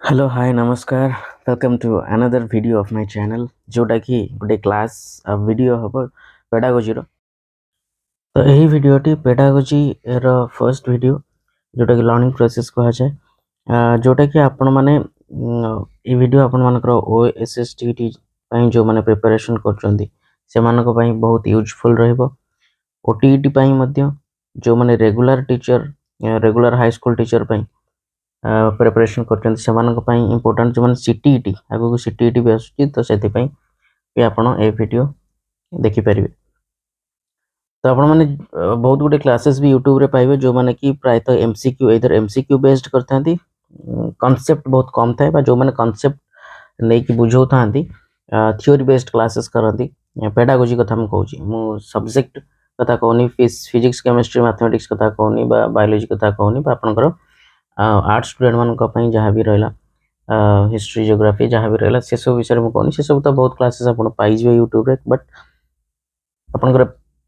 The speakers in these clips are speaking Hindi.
हेलो हाय नमस्कार welcome to another video of my channel जोटा कि गोटे क्लास वीडियो हम पेडागोजी रो। तो यही वीडियोटी पेडागोजी रो फर्स्ट वीडियो जोटा कि लर्निंग प्रोसेस कहा जाए जोटा कि आपण माने ये वीडियो आपण मानकर ओएसएसटीटी पई जो माने प्रिपरेशन करचंदी से मानको पई बहुत यूजफुल रहइबो। ओटीईटी पई मध्य जो माने regular teacher regular high school teacher पई प्रिपरेशन करचंदी से मानको पई इंपोर्टेंट जो माने सीटीईटी आगो सीटीईटी भी आसुची तो सेति पई भी आपण ए वीडियो देखि परिबे। तो आपण माने बहुत गुडे क्लासेस भी यूट्यूब रे पाइबे जो माने कि प्रायतः एमसीक्यू इधर एमसीक्यू बेस्ड करथांती कांसेप्ट बहुत कम थाए बा जो माने कांसेप्ट नै कि बुझौ थांती थ्योरी बेस्ड क्लासेस करंती। पेडागोजी कथा हम कहूची मु सब्जेक्ट कथा कहूनी फिजिक्स केमिस्ट्री मैथमेटिक्स कथा कहूनी बा बायोलॉजी कथा कहूनी बा आपनकर आर्ट स्टूडेंट मान कहीं जहाँ भी रहा हिस्ट्री जियोग्राफी जहाँ भी रहा से सब विषय में कहूनी से सब तो बहुत क्लासेस आप पाइबे यूट्यूब रे बट आपनकर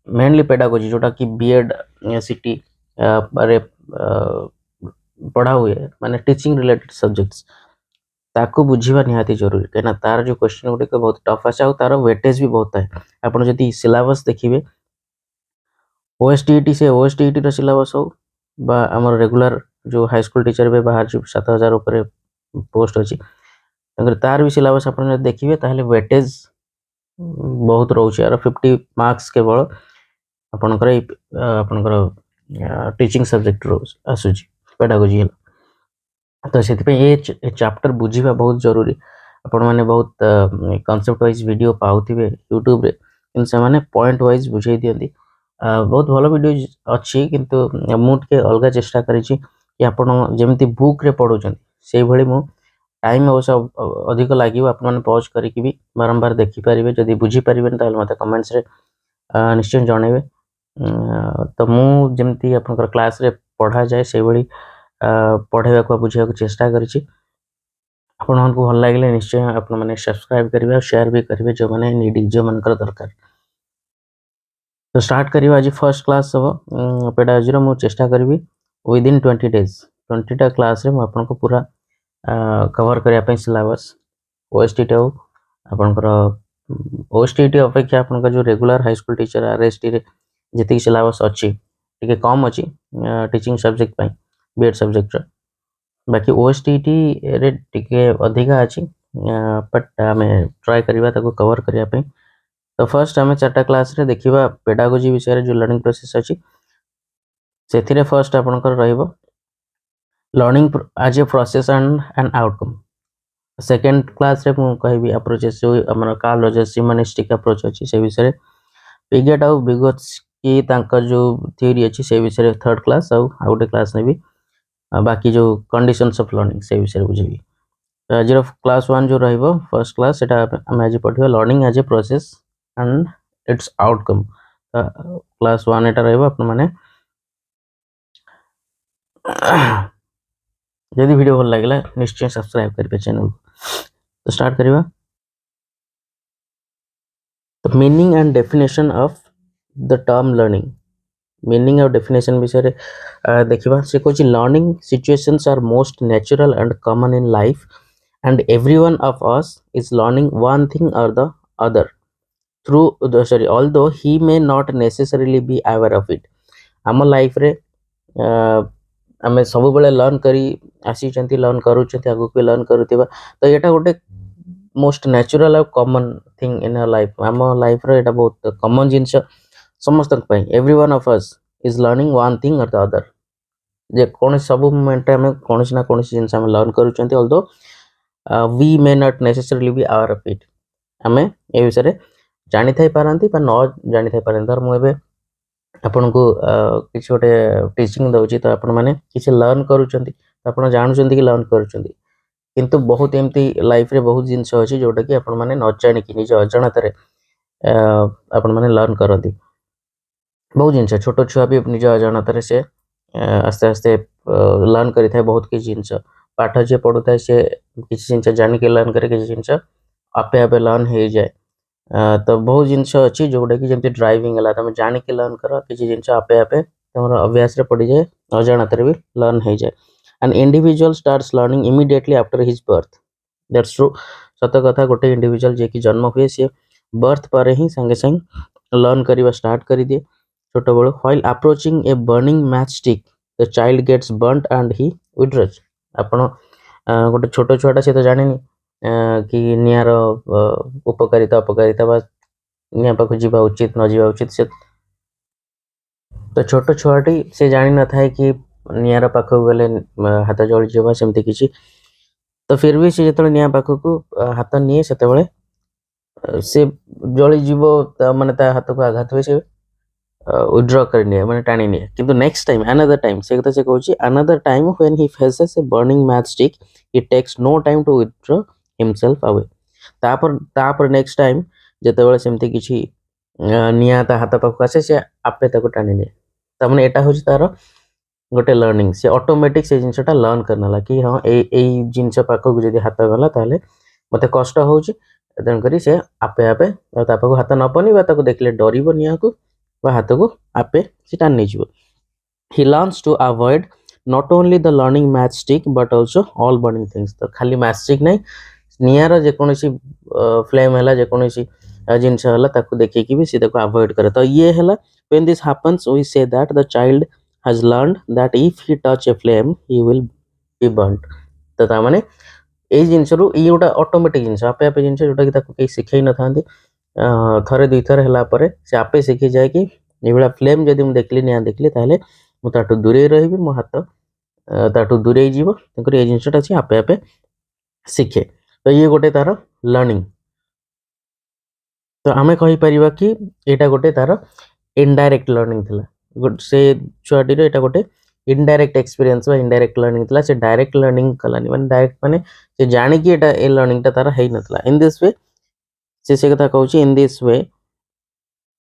मेनली पेडागोजी जोटा कि बीएड सीटी रे पढ़ा हुए माने टीचिंग रिलेटेड सब्जेक्ट्स ताको बुझीबा निहाती जरूरी कहीं तार जो क्वेश्चन गुडी बहुत टफ आसे और तार वेटेज भी बहुत है। आपन जदि सिलेबस देखिबे ओएसटीईटी से ओएसटीईटी रो सिलेबस हो बा हमर रेगुलर जो हाई स्कूल टीचर भी बाहर 7000 ऊपर पोस्ट अच्छी तार भी सिलेबस आप देखिए ताहले वेटेज बहुत रोचे और 50 मार्क्स केवल आपनकर टीचिंग सब्जेक्ट आसूची पेडागोजी तो से ये चैप्टर बुझीबा बहुत जरूरी। आपण माने बहुत कांसेप्ट वाइज वीडियो पाउथिबे यूट्यूब रे किन से माने पॉइंट वाइज बुझाई दियंती बहुत भलो वीडियो अच्छी किंतु मु के अलगा चेष्टा करिछि कि आपण जेमती बुक रे पढुचंती सेही भली मु टाइम अवश्य अधिक लागिव आपण माने पॉज करिकि भी बारंबार देखि परिबे जदी बुझी परिबेन ताल मते कमेंट्स रे निश्चय जणेबे। तो मु जेमती आपनकर क्लास रे पढ़ा जाए सेही भली पढ़ेबा को बुझिया को चेष्टा करिछि। आपण मानकु भल लागिले निश्चय आपण माने सब्सक्राइब करिवे और शेयर भी करिवे जो माने नीड जो मानकर दरकार। तो स्टार्ट करिवा आज फर्स्ट क्लास सब पेडागोजी रो मु चेष्टा करिवि विद इन 20 डेज 20 टा क्लास रे मु आपन को पूरा कवर करिया पई सिलेबस ओएसटीटी हो आपनकर ओएसटीटी अपेक्षा आपनका जो regular high school teacher RST रे जति सिलेबस अछि टिके कम अछि टीचिंग सब्जेक्ट पई बीएड सब्जेक्ट रे बाकी ओएसटीटी रे टिके अधिका अछि बट हमें ट्राई करिवा ताको कवर करिया पई। तो फर्स्ट आम 4टा क्लास रे देखिबा पेडागोजी विषय रे जो लर्निंग प्रोसेस अछि सेथिरे फर्स्ट आपनकर रहइबो learning as a process and an outcome. Second class रे मु कहबी अप्रोचेस जो हमर कार्ल रॉजर्स ह्यूमनिस्टिक अप्रोच अछि से विषय रे पिगेट आउ बिगोट्स की तांकर जो थ्योरी अछि से विषय रे थर्ड क्लास आउ आउटे क्लास नेबी बाकी जो कंडीशंस ऑफ लर्निंग से विषय रे बुझेबी। तो आज क्लास 1 जो रहइबो फर्स्ट क्लास सेटा हम आज पढिबो learning as a process and its outcome. Class 1 एटा रहइबो अपन माने यदि वीडियो भल लागला निश्चय सब्सक्राइब करिबे चैनल। तो स्टार्ट करिबा the meaning and definition of the term learning meaning और डेफिनेशन विषय देखिबा से कहछि learning situations are most natural and common in life and everyone of us is learning one thing or the other through although he may not necessarily be aware of it। आम लाइफ रे आमे सब बेले लर्न करी आसी चंती लर्न करू चंती आगु के लर्न करूतिबा तो एटा गोटे मोस्ट नेचुरल और कॉमन थिंग इन लाइफ आम लाइफ रे एटा बहुत कॉमन जिंस समस्त पई everyone of us is learning one thing or the other जे कोन सब मोमेंट में कोन ना कोन जिंस हम लर्न करू चंती although we may not necessarily be aware of it आमे ए विषय जानी थाई पारंती पर न जानी थाई पारंती तर मु एबे आपन को किछ गोटे टीचिंग दउची तो आपन माने किछ लर्न करूचंती आपन जानउचंती कि लर्न करूचंती किंतु बहुत एमती लाइफ रे बहुत जिंस अछि जोटा कि आपन माने न जानि कि निज अजाणत रे आपन माने लर्न करंती बहुत जिंस छोटो छुआ भी निज अजाणत रे से आस्ते आस्ते लर्न करि थाए बहुत कि जिंस पाठ जे पढुताय से किछ जिंस जानि के लर्न करे किछ जिंस आपे आपे लर्न हे जाए। तो बहुत जिनस अच्छी जोटा कि जमी ड्राइविंग है तुम जानिक लर्न कर किसी जिन आपे आपे तुम अभ्यास पड़ जाए अजाणत भी लर्न हो जाए an individual starts learning immediately after his birth. That's true. सत कथा गोटे इंडिविजुअल जे कि जन्म हुए सी बर्थ पर ही संगे संग लर्न करवा स्टार्ट कर दिए छोट बेलू. While approaching a burning match stick the child gets burned and he withdraws. आपण गोटे छोट छुआटा से तो जानी कि निआर उपकारिता अपकारिता बा निआ पाखु जीवा उचित न जीवा उचित से तो छोट छुआटी से जानी न था कि निआर पाखु गले हाथ जली जीवा सेमती किछि. तो फिर भी से जो निआ पाखक हाथ निए से से जली जीव माने ता हाथ को आघात हुए से विड्रॉ कर निए माने टाणी निए. किंतु नेक्स्ट टाइम अनदर टाइम से कथा से कहूची another time when he faces a burning match stick he takes no time to withdraw himself away. तापर नेक्स्ट टाइम जेतेबेले सेमती किछि निया ता हाथ पाखक आसे से आपे ताको टाणी निए. त माने एटा होची तार गोटे लर्निंग से ऑटोमेटिक से जिनसटा लर्न करनाला कि हाँ ए जिनस पाखक जदि हाथ गला ताले मते कष्ट होउची तेन करी से आपे आपे ता पाखक हाथ न पनी बा ताको देखले डरिबो निया को बा हाथ को आपे से टान नै जिवो. He learns to avoid not only the learning match stick but also all burning things. तो खाली मैच स्टिक नै नियार जे कोनोसी फ्लेम हला जे कोनोसी जिनस हला ताको देखि कि भी से ताको अवॉइड करे. तो ये हला when this happens we say that the child has learned that if he touch a flame he will be burnt. तो ता माने ए जिनस रु ई गोटा ऑटोमेटिक जिनस आपे आपे जिनस जोटा कि ताको के सिखै न थांदी थरे दुई थर हला परे से आपे सिखि जाय कि एबेला फ्लेम जदि हम देखली निया देखली ताले मु ताटू दूरे रहिबी मो हाथ ताटू दूरे जीवो तकर ए जिनसटा छी आपे आपे सिखे. तो ये गोटे तार लर्निंग. तो आमे कहि परिबा कि एटा गोटे तार इनडायरेक्ट लर्निंग थिला से छुआटी रे एटा गोटे इनडायरेक्ट एक्सपीरियंस बा इनडायरेक्ट लर्निंग थिला. से डायरेक्ट लर्निंग कलानी माने डायरेक्ट माने से जानि कि एटा ए लर्निंग ता तार हेइ नथला. इन दिस वे से कथा कहूची in this way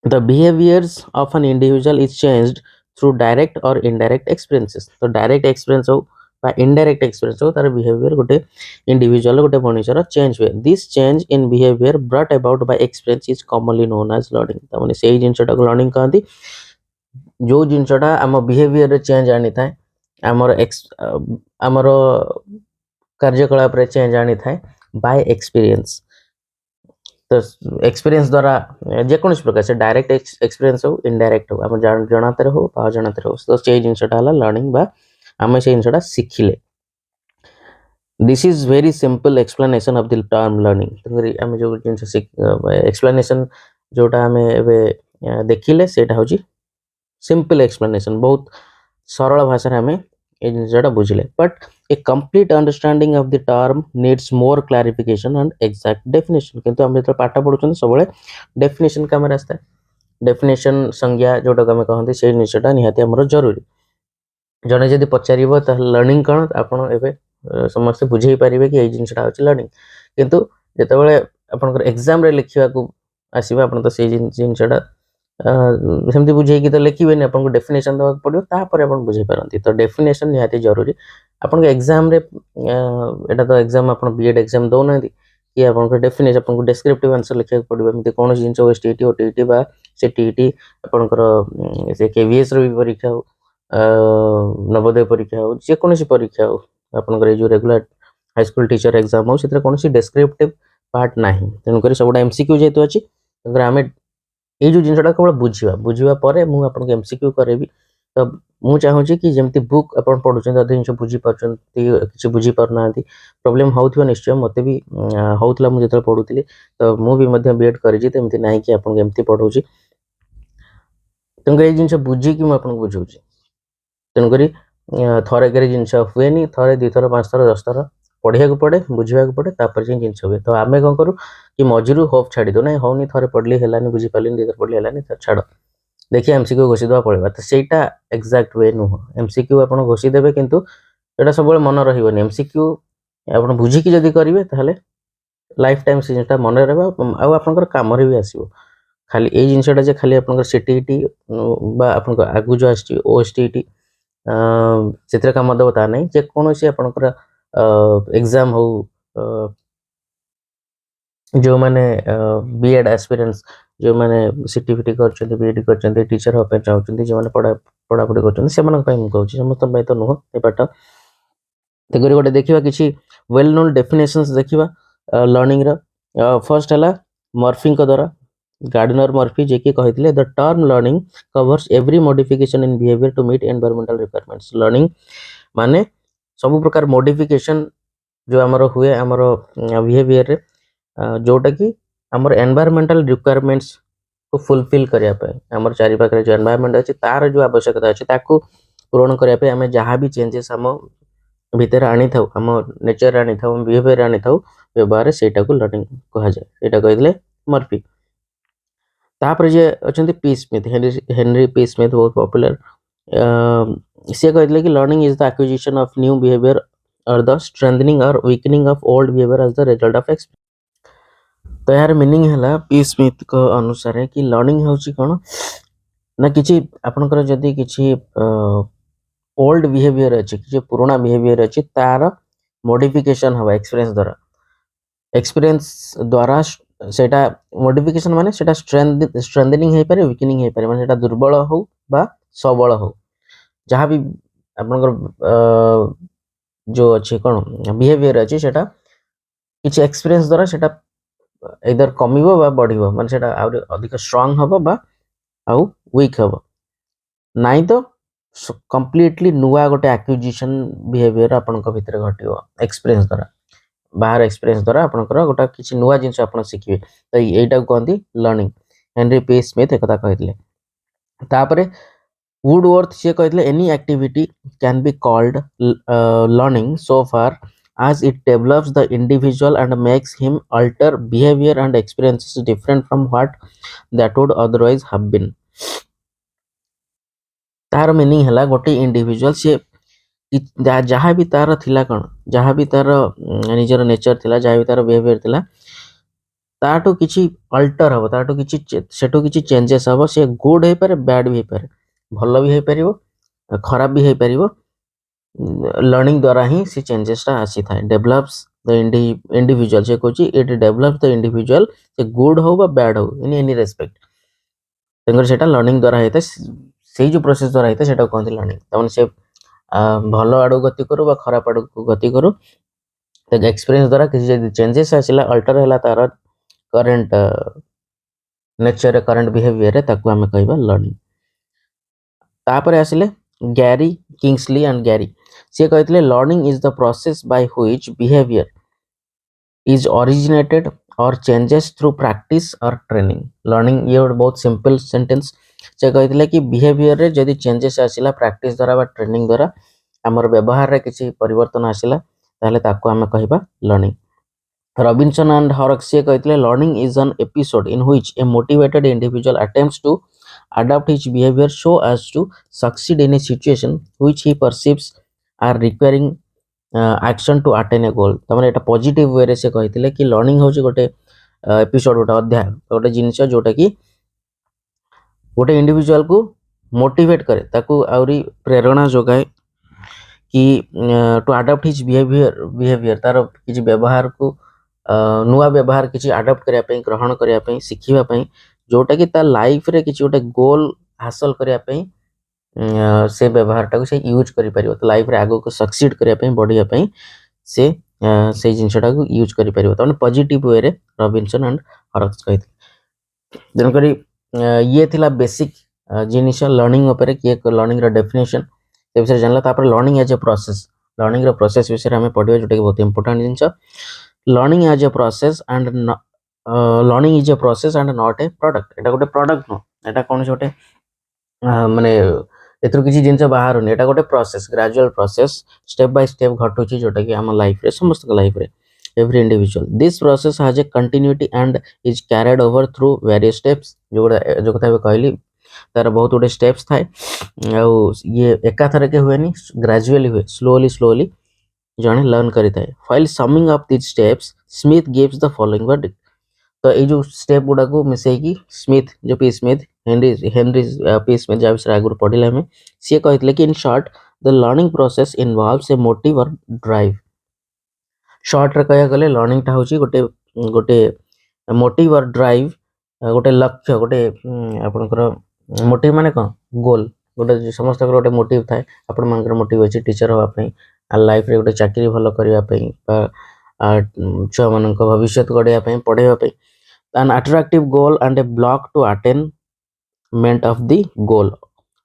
the behaviours of an individual is changed through direct or indirect experiences. तो डायरेक्ट एक्सपीरियंस हो बा इनडायरेक्ट एक्सपीरियंस हो तार बिहेवियर गोटे इंडिविजुअल गोटे मनुष्यर चेंज हुए. This change in behaviour brought about by experience is commonly known as learning. त माने सेही जिनसटा को लर्निंग कहंती जो जिनसटा आम बिहेवियर रे चेंज आनी थाए आमर कार्यकलाप रे चेंज आनी थाए बाय एक्सपीरियंस. तो एक्सपीरियंस द्वारा जेकोन प्रकार से डायरेक्ट एक्सपीरियंस हो इनडायरेक्ट हो आम जनाते हो बा जनाते हो तो से जिनसटा हला लर्निंग बा आम से जिनसटा शिखिले. This is very simple explanation of the term learning. आम जो जिनस एक्सप्लेनेशन जोटा आम एबे देखिले सेटा होची सिंपल एक्सप्लेनेशन बहुत सरल भाषा रे हमें ए जिनसटा बुझिले. But a complete understanding of the term needs more clarification and exact definition. किंतु हम जेतो पाठ पढुछन सबले डेफिनेशन काम रास्ता डेफिनेशन संज्ञा जोटा हम कहंती से जिनसटा निहाती हमर जरूरी. जने जदि पचारिबो त लर्निंग कोन आपण एबे समस्त बुझेई पारिबे कि ए जिनसटा होची लर्निंग. किंतु जेतेबेले आपनकर एग्जाम रे लिखिबा को आसीबा आपण तो से जिनसटा सेमती बुझे कि तो लिखिबे नि आपन को डेफिनेशन दवा पड़ियो तापर आपन बुझे पारंती. तो डेफिनेशन निहाती जरूरी आपन को एग्जाम रे एटा तो एग्जाम आपन बीएड एग्जाम दो ना कि आपन को डेफिनेशन आपन को डिस्क्रिप्टिव आंसर लिखे पड़िबो. एमती कोन जिंस ओएसटीटी ओटीटी बा से टीटी आपन को से केवीएस रो परीक्षा हो नवोदय परीक्षा हो जे कोनसी परीक्षा हो आपन को जो regular high school teacher exam हो सेतरे कोनसी डिस्क्रिप्टिव पार्ट नाही. तेन करी सबडा एमसीक्यू जेतु अछि अगर हमें ये जो जिनसटा केवल बुझिबा परे मु आपन के एमसीक्यू करेबी. तो मु चाहूची कि जेमती बुक आपन पढुछन अधे जिंस बुझी परछन किछि बुझी परनांती प्रॉब्लम होउथिबो निश्चय मते भी होउतला मु जेतल पढुतिली. तो मु भी मध्य बीएड करिछि त एमती नाही कि आपन के एमती पढौची तेन करी जिंस बुझी कि मु आपन को बुझौची तेन करी थरे करे जिंस हुएनी थरे दुई थर पांच थर 10 थर पढ़िया को पड़े बुझिया को पड़े तापर जे जिंस हुए. तो आमे कोन करू कि मजिरु होप छाडी दो नै होनी थरे पढली हेलानी बुझी पालिन दितर पढली हेलानी त छाडो देखिए एमसीक्यू घोषि दवा पड़ेबा. तो सेटा एग्जैक्ट वे नुह एमसीक्यू आपन घोषि देबे किंतु एटा सबले मन रहिबोनी. एमसीक्यू आपन बुझी कि जदी करिवे ताहले लाइफ टाइम से जेटा मन रहबा आ आपनकर काम रे भी आसीबो. खाली ए जिंसटा जे खाली आपनकर सीटीईटी बा आपनकर आगु जो आछि ओएसटीटी चित्र काम दबो ता नै जे कोनोसी आपनकर एग्जाम हो जो माने बीएड एस्पिरेंट्स जो माने सीटीपीटी करछन्ते बीएड करछन्ते टीचर हो पे चाहछन्ते जे माने पढा पढी करछन्ते से मन पय मु कहूची समस्त पय तो नुह ए पाठ तेगरी गोटे देखिबा किछि वेल नोन डेफिनेशंस देखिबा लर्निंग रो फर्स्ट हला मर्फी को द्वारा गार्डनर मर्फी जे कि कहितले the term learning covers every modification in behaviour to meet environmental requirements learning माने सब प्रकार मॉडिफिकेशन जो हमर हुए हमर बिहेवियर रे जोटा कि हमर एनवायरमेंटल रिक्वायरमेंट्स को फुलफिल करिया पे हमर चारि पाखरे जो एनवायरमेंट अछि तार जो आवश्यकता अछि ताकू पूर्ण करिया पे हमें जहां भी चेंजेस हम भीतर आनी थाउ हम नेचर आनी थाउ बिहेवियर आनी थाउ व्यवहार सेटा को लर्निंग कहा जाए एटा कहितले मर्फी तापर जे अछंती पी स्मिथ हेनरी पी स्मिथ बहुत पॉपुलर से कहितले कि learning is the acquisition of new behaviour or the strengthening or weakening of old behaviour as the result of experience तो यार मीनिंग हला पी स्मिथ को अनुसार कि लर्निंग होची कोन ना किछि आपनकर जदी किछि ओल्ड बिहेवियर अछि कि पुराना बिहेवियर अछि तार मॉडिफिकेशन हवा एक्सपीरियंस द्वारा सेटा मॉडिफिकेशन माने सेटा स्ट्रेंथनिंग हे पारे वीकनिंग हे पारे माने सेटा दुर्बल हो बा सबल हो जहां भी आपनकर जो अछि कोन बिहेवियर अछि सेटा किछि एक्सपीरियंस द्वारा सेटा इधर कमिबो बा बढ़िबो माने सेटा अधिक स्ट्रांग हबो बा आउ वीक हबो नाइ तो कंप्लीटली नुआ गोटे एक्विजिशन बिहेवियर आपनक भितर घटियो एक्सपीरियंस द्वारा बाहर एक्सपीरियंस द्वारा आपनकर गोटा किछि नुआ जिंस आपन सिखिबे तो एटा को कहंती लर्निंग हेनरी पी स्मिथ एकता कहितले तापरे वुडवर्थ से कहितले any activity can be called learning so far as it develops the individual and makes him alter behavior and experiences different from what that would otherwise have been तार मीनिंग हला गोटे इंडिविजुअल से जहाँ भी तार थिला कौन जहाँ भी तार निजर नेचर थिला जहाँ भी तार बिहेवियर थिला ताटो किछि अल्टर हबो ताटो किछि सेटो किछि चेंजेस हबो से गुड हे पारे बैड भी हे पारे भलो भी हे परिबो खराब भी हे परिबो लर्निंग द्वारा ही से चेंजेस ता आसी थाए डेवलप्स द इंडिविजुअल से Kochi it develops the individual से गुड हो बा बैड हो इन एनी रेस्पेक्ट तेंगर सेटा लर्निंग द्वारा हेता सेही जो प्रोसेस द्वारा हेता सेटा कहंती लर्निंग तमन से भलो आडो गति करू बा खराब आडो गति करू तो एक्सपीरियंस द्वारा किसी जदी चेंजेस आसिला अल्टर हला तार करंट नेचर करंट बिहेवियर ताकू हमें कहबा लर्निंग तापर आसिले गैरी किंग्सली एंड गैरी से कहतले learning is the process by which behaviour is originated or changes through practice or training learning ये बहुत सिंपल सेंटेंस से कहतले कि बिहेवियर रे जदी चेंजेस आसिला प्रैक्टिस द्वारा बा ट्रेनिंग द्वारा हमर व्यवहार रे किछि परिवर्तन आसिला ताले ताकू हमें कहबा लर्निंग रॉबिन्सन एंड हॉरक्स से कहतले learning is an episode in which a motivated individual attempts to adopt his behavior so as to succeed in a situation which he perceives are requiring action to attain a goal तमाने Etah positive way रे से कहितले कि लर्निंग होची गोटे एपिसोड गोटे अध्याय गोटे जिनिस जोटा कि गोटे इंडिविजुअल को मोटिवेट करे ताकू आउरी प्रेरणा जोगाए कि टू अडॉप्ट हिज बिहेवियर तार किछि व्यवहार को नुआ व्यवहार किछि अडॉप्ट करिया पई ग्रहण करिया पई सिखिबा पई जोटा कि ता लाइफ रे किछि गोटे गोल हासिल करिया पई से व्यवहार टाको से यूज करि परिबो तो लाइफ रे आगो को सक्सीड करिया पई बढ़िया पई से जिनसटा को यूज करि परिबो तने पॉजिटिव वे रे रॉबिन्सन एंड हॉरक्स कहित जन करी ये थिला बेसिक जिनिस लर्निंग ऊपर कि एक लर्निंग रो डेफिनेशन से विषय जानला तापर learning as a process learning रो प्रोसेस विषय हमें पढिबा जोटा कि बहुत इंपोर्टेंट जिनिस learning as a process and learning is a process and not a product एटा गोटे प्रोडक्ट नो एटा कोन छोटे माने एथरो किछि जिंस बाहर होनी एटा गोटे process gradual process step by step घटुची जोटा कि हम लाइफ रे समस्त लाइफ रे every individual this process has a continuity and is carried over through various steps जो कथा कहली तार बहुत गुडे स्टेप्स थाए ये एका थर के हुएनी ग्रेजुअली हुए स्लोली जने लर्न करि थाए while summing up this steps Smith gives the following verdict तो ये जो स्टेप गुडा को मिसई की स्मिथ जो P Smith Henry P Smith जा विषय आगु पढ़िला हमें सी कहतले कि in short the learning process involves A motive और ड्राइव शॉर्ट रे कहया गले लर्निंग ता होची गोटे गोटे मोटिव और ड्राइव गोटे लक्ष्य गोटे आपनकर मोटिव माने कोन गोल गोटे समस्त गोटे मोटिव थाए आपण मानकर मोटिव अछि टीचर होवा पई लाइफ रे गोटे चाकरी भल करने छुआ मान भविष्य गढ़ाई पढ़ाई an attractive goal and a block to attainment of the goal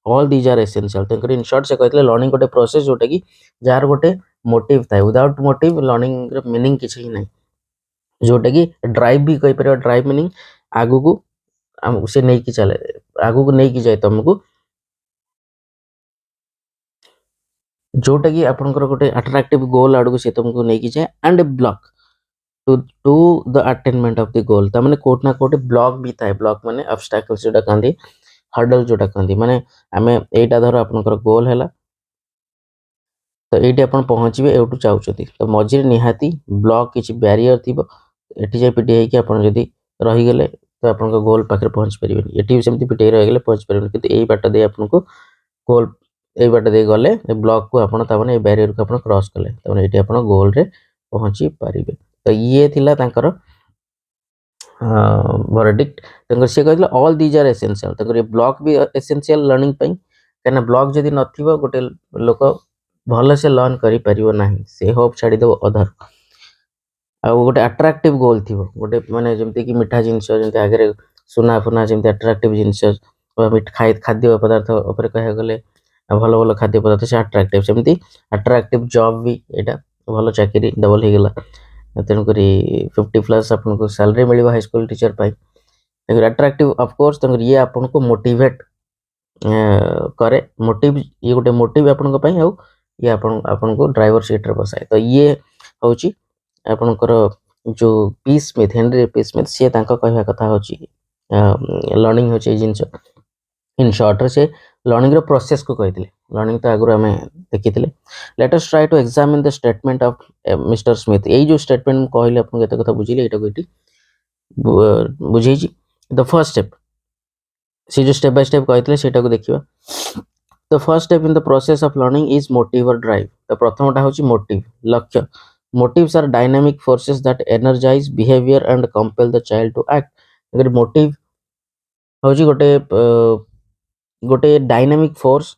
all these are essential तेकर इन शॉर्ट से कहते लर्निंग गोटे प्रोसेस जोटा कि जार गोटे मोटिव थाए विदाउट मोटिव लर्निंग रो मीनिंग किछि ही नहीं जोटा कि ड्राइव भी कहि परियो ड्राइव मीनिंग आगु को से नहीं कि चले आगु को नहीं कि जाय तुमको जोटा कि आपनकर गोटे अट्रैक्टिव गोल आडू को से तुमको नहीं कि जाय and block to the attainment of the goal ता माने कोट ना कोट ब्लॉक भी थाए ब्लॉक माने ऑब्स्टैकल्स जोटा कहंदी हर्डल जोटा कहंदी माने आमे एटा धर आपनकर गोल हैला तो एटी आपण पहुँचे एवटू चाहते तो मझे निहाती ब्लॉक किसी बैरियर थी एटी जाए पिटी होगी आप रहीगले तो आप गोल पाखे पहुँच पारे ये सेमती पिटे रहीगले पहुँच पारे कि यही बाट दे आपको गोल यही बाट दे गले ब्लॉक को आपने बैरियर को आप क्रॉस कले तमें ये आप गोल रे पहुँची पारे तो ये थिला तांकर वर्डिक्ट सी कहते ऑल दीज आर एसेंशियल ये ब्लॉक भी एसेंशियल लर्निंग कहीं ब्लॉक जदि नथिबो गोटे लोक भल से लर्न करि परिबो नाही से होप छाड़ी देबो अधर आ गोटे अट्रैक्टिव गोल थिबो गोटे माने जेमति कि मिठा जिंस जेमति आगे सुना फुना जेमति अट्रैक्टिव जिंस खाद्य पदार्थ ऊपर कहे गले भल भल खाद्य पदार्थ से अट्रैक्टिव सेमति अट्रैक्टिव जॉब भी एटा भल चाकरी डबल हे गेला तेणु करी 50+ आपको सैलरी मिलिबा हाई स्कूल टीचर पाई अट्रैक्टिव ऑफ कोर्स ये आपको मोटिवेट करे मोटिव ये गोटे मोटिव आपनको पाई आउ ये आपन को ड्राइवर सीट रे बसाए तो ये होची आपनकर जो P Smith Henry P Smith से तांका कहवा कथा होची लर्निंग होची जिंस इन शॉर्ट रे से लर्निंग रो प्रोसेस को कहथिले लर्निंग तो आगुर हमें देखिथिले let us try to examine the statement of mister Smith एई जो स्टेटमेंट कहले आपन केते कथा बुझिले एटा कोइटी बुझेई छी द फर्स्ट स्टेप से जो स्टेप बाय स्टेप कहथिले सेटा को देखिबा The first step in the process of learning is motive or drive. The प्रथमटा होची motive लक्ष्य motives are dynamic forces that energize behavior and compel the child to act. अगर motive होची गोटे डायनामिक फोर्स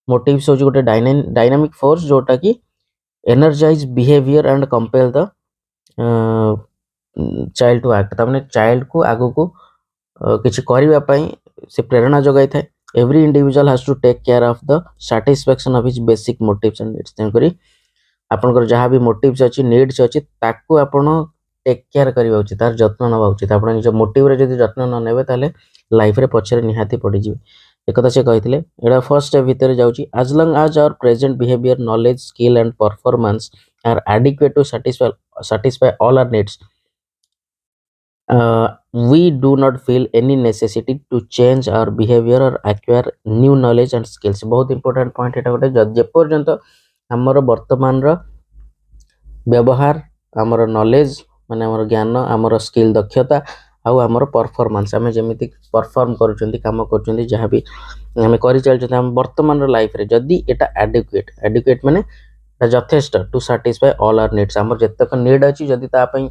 motives होची गोटे डायनामिक फोर्स जोटा कि energize behavior and compel the child to act तामने child को आगो को किछि करिवा पई से प्रेरणा जगाई थाए every individual has to take care of the satisfaction of his basic motives and needs तेन करी आपनकर जहाँ भी मोटिव्स अच्छी नीड्स अच्छी ताकू आपण टेक केयर करबा उचित तार जत्न नबा उचित आपण निज मोटिव रे जदी जत्न न नेबे ताले लाइफ रे पछरे निहाती पड़ी जिवे एकदा से कहितले एडा फर्स्ट स्टेप भीतर जाउची as long as our present behavior knowledge skill and performance are adequate to satisfy all our needs we do not feel any necessity to change our behavior or acquire new knowledge and skills बहुत important point एटा गोटे जे पर्यंत हमर वर्तमान रो व्यवहार हमर नॉलेज माने हमर ज्ञान हमर स्किल दक्षता आउ हमर परफॉर्मेंस हमें जेमिति परफॉर्म करूचंती काम करूचंती जहाँ भी हमें करि चलचंती हम वर्तमान रो लाइफ रे जदी एटा एडुकेट माने यथेष्ट to satisfy all our needs हमर जतक नीड अछि जदी ता पई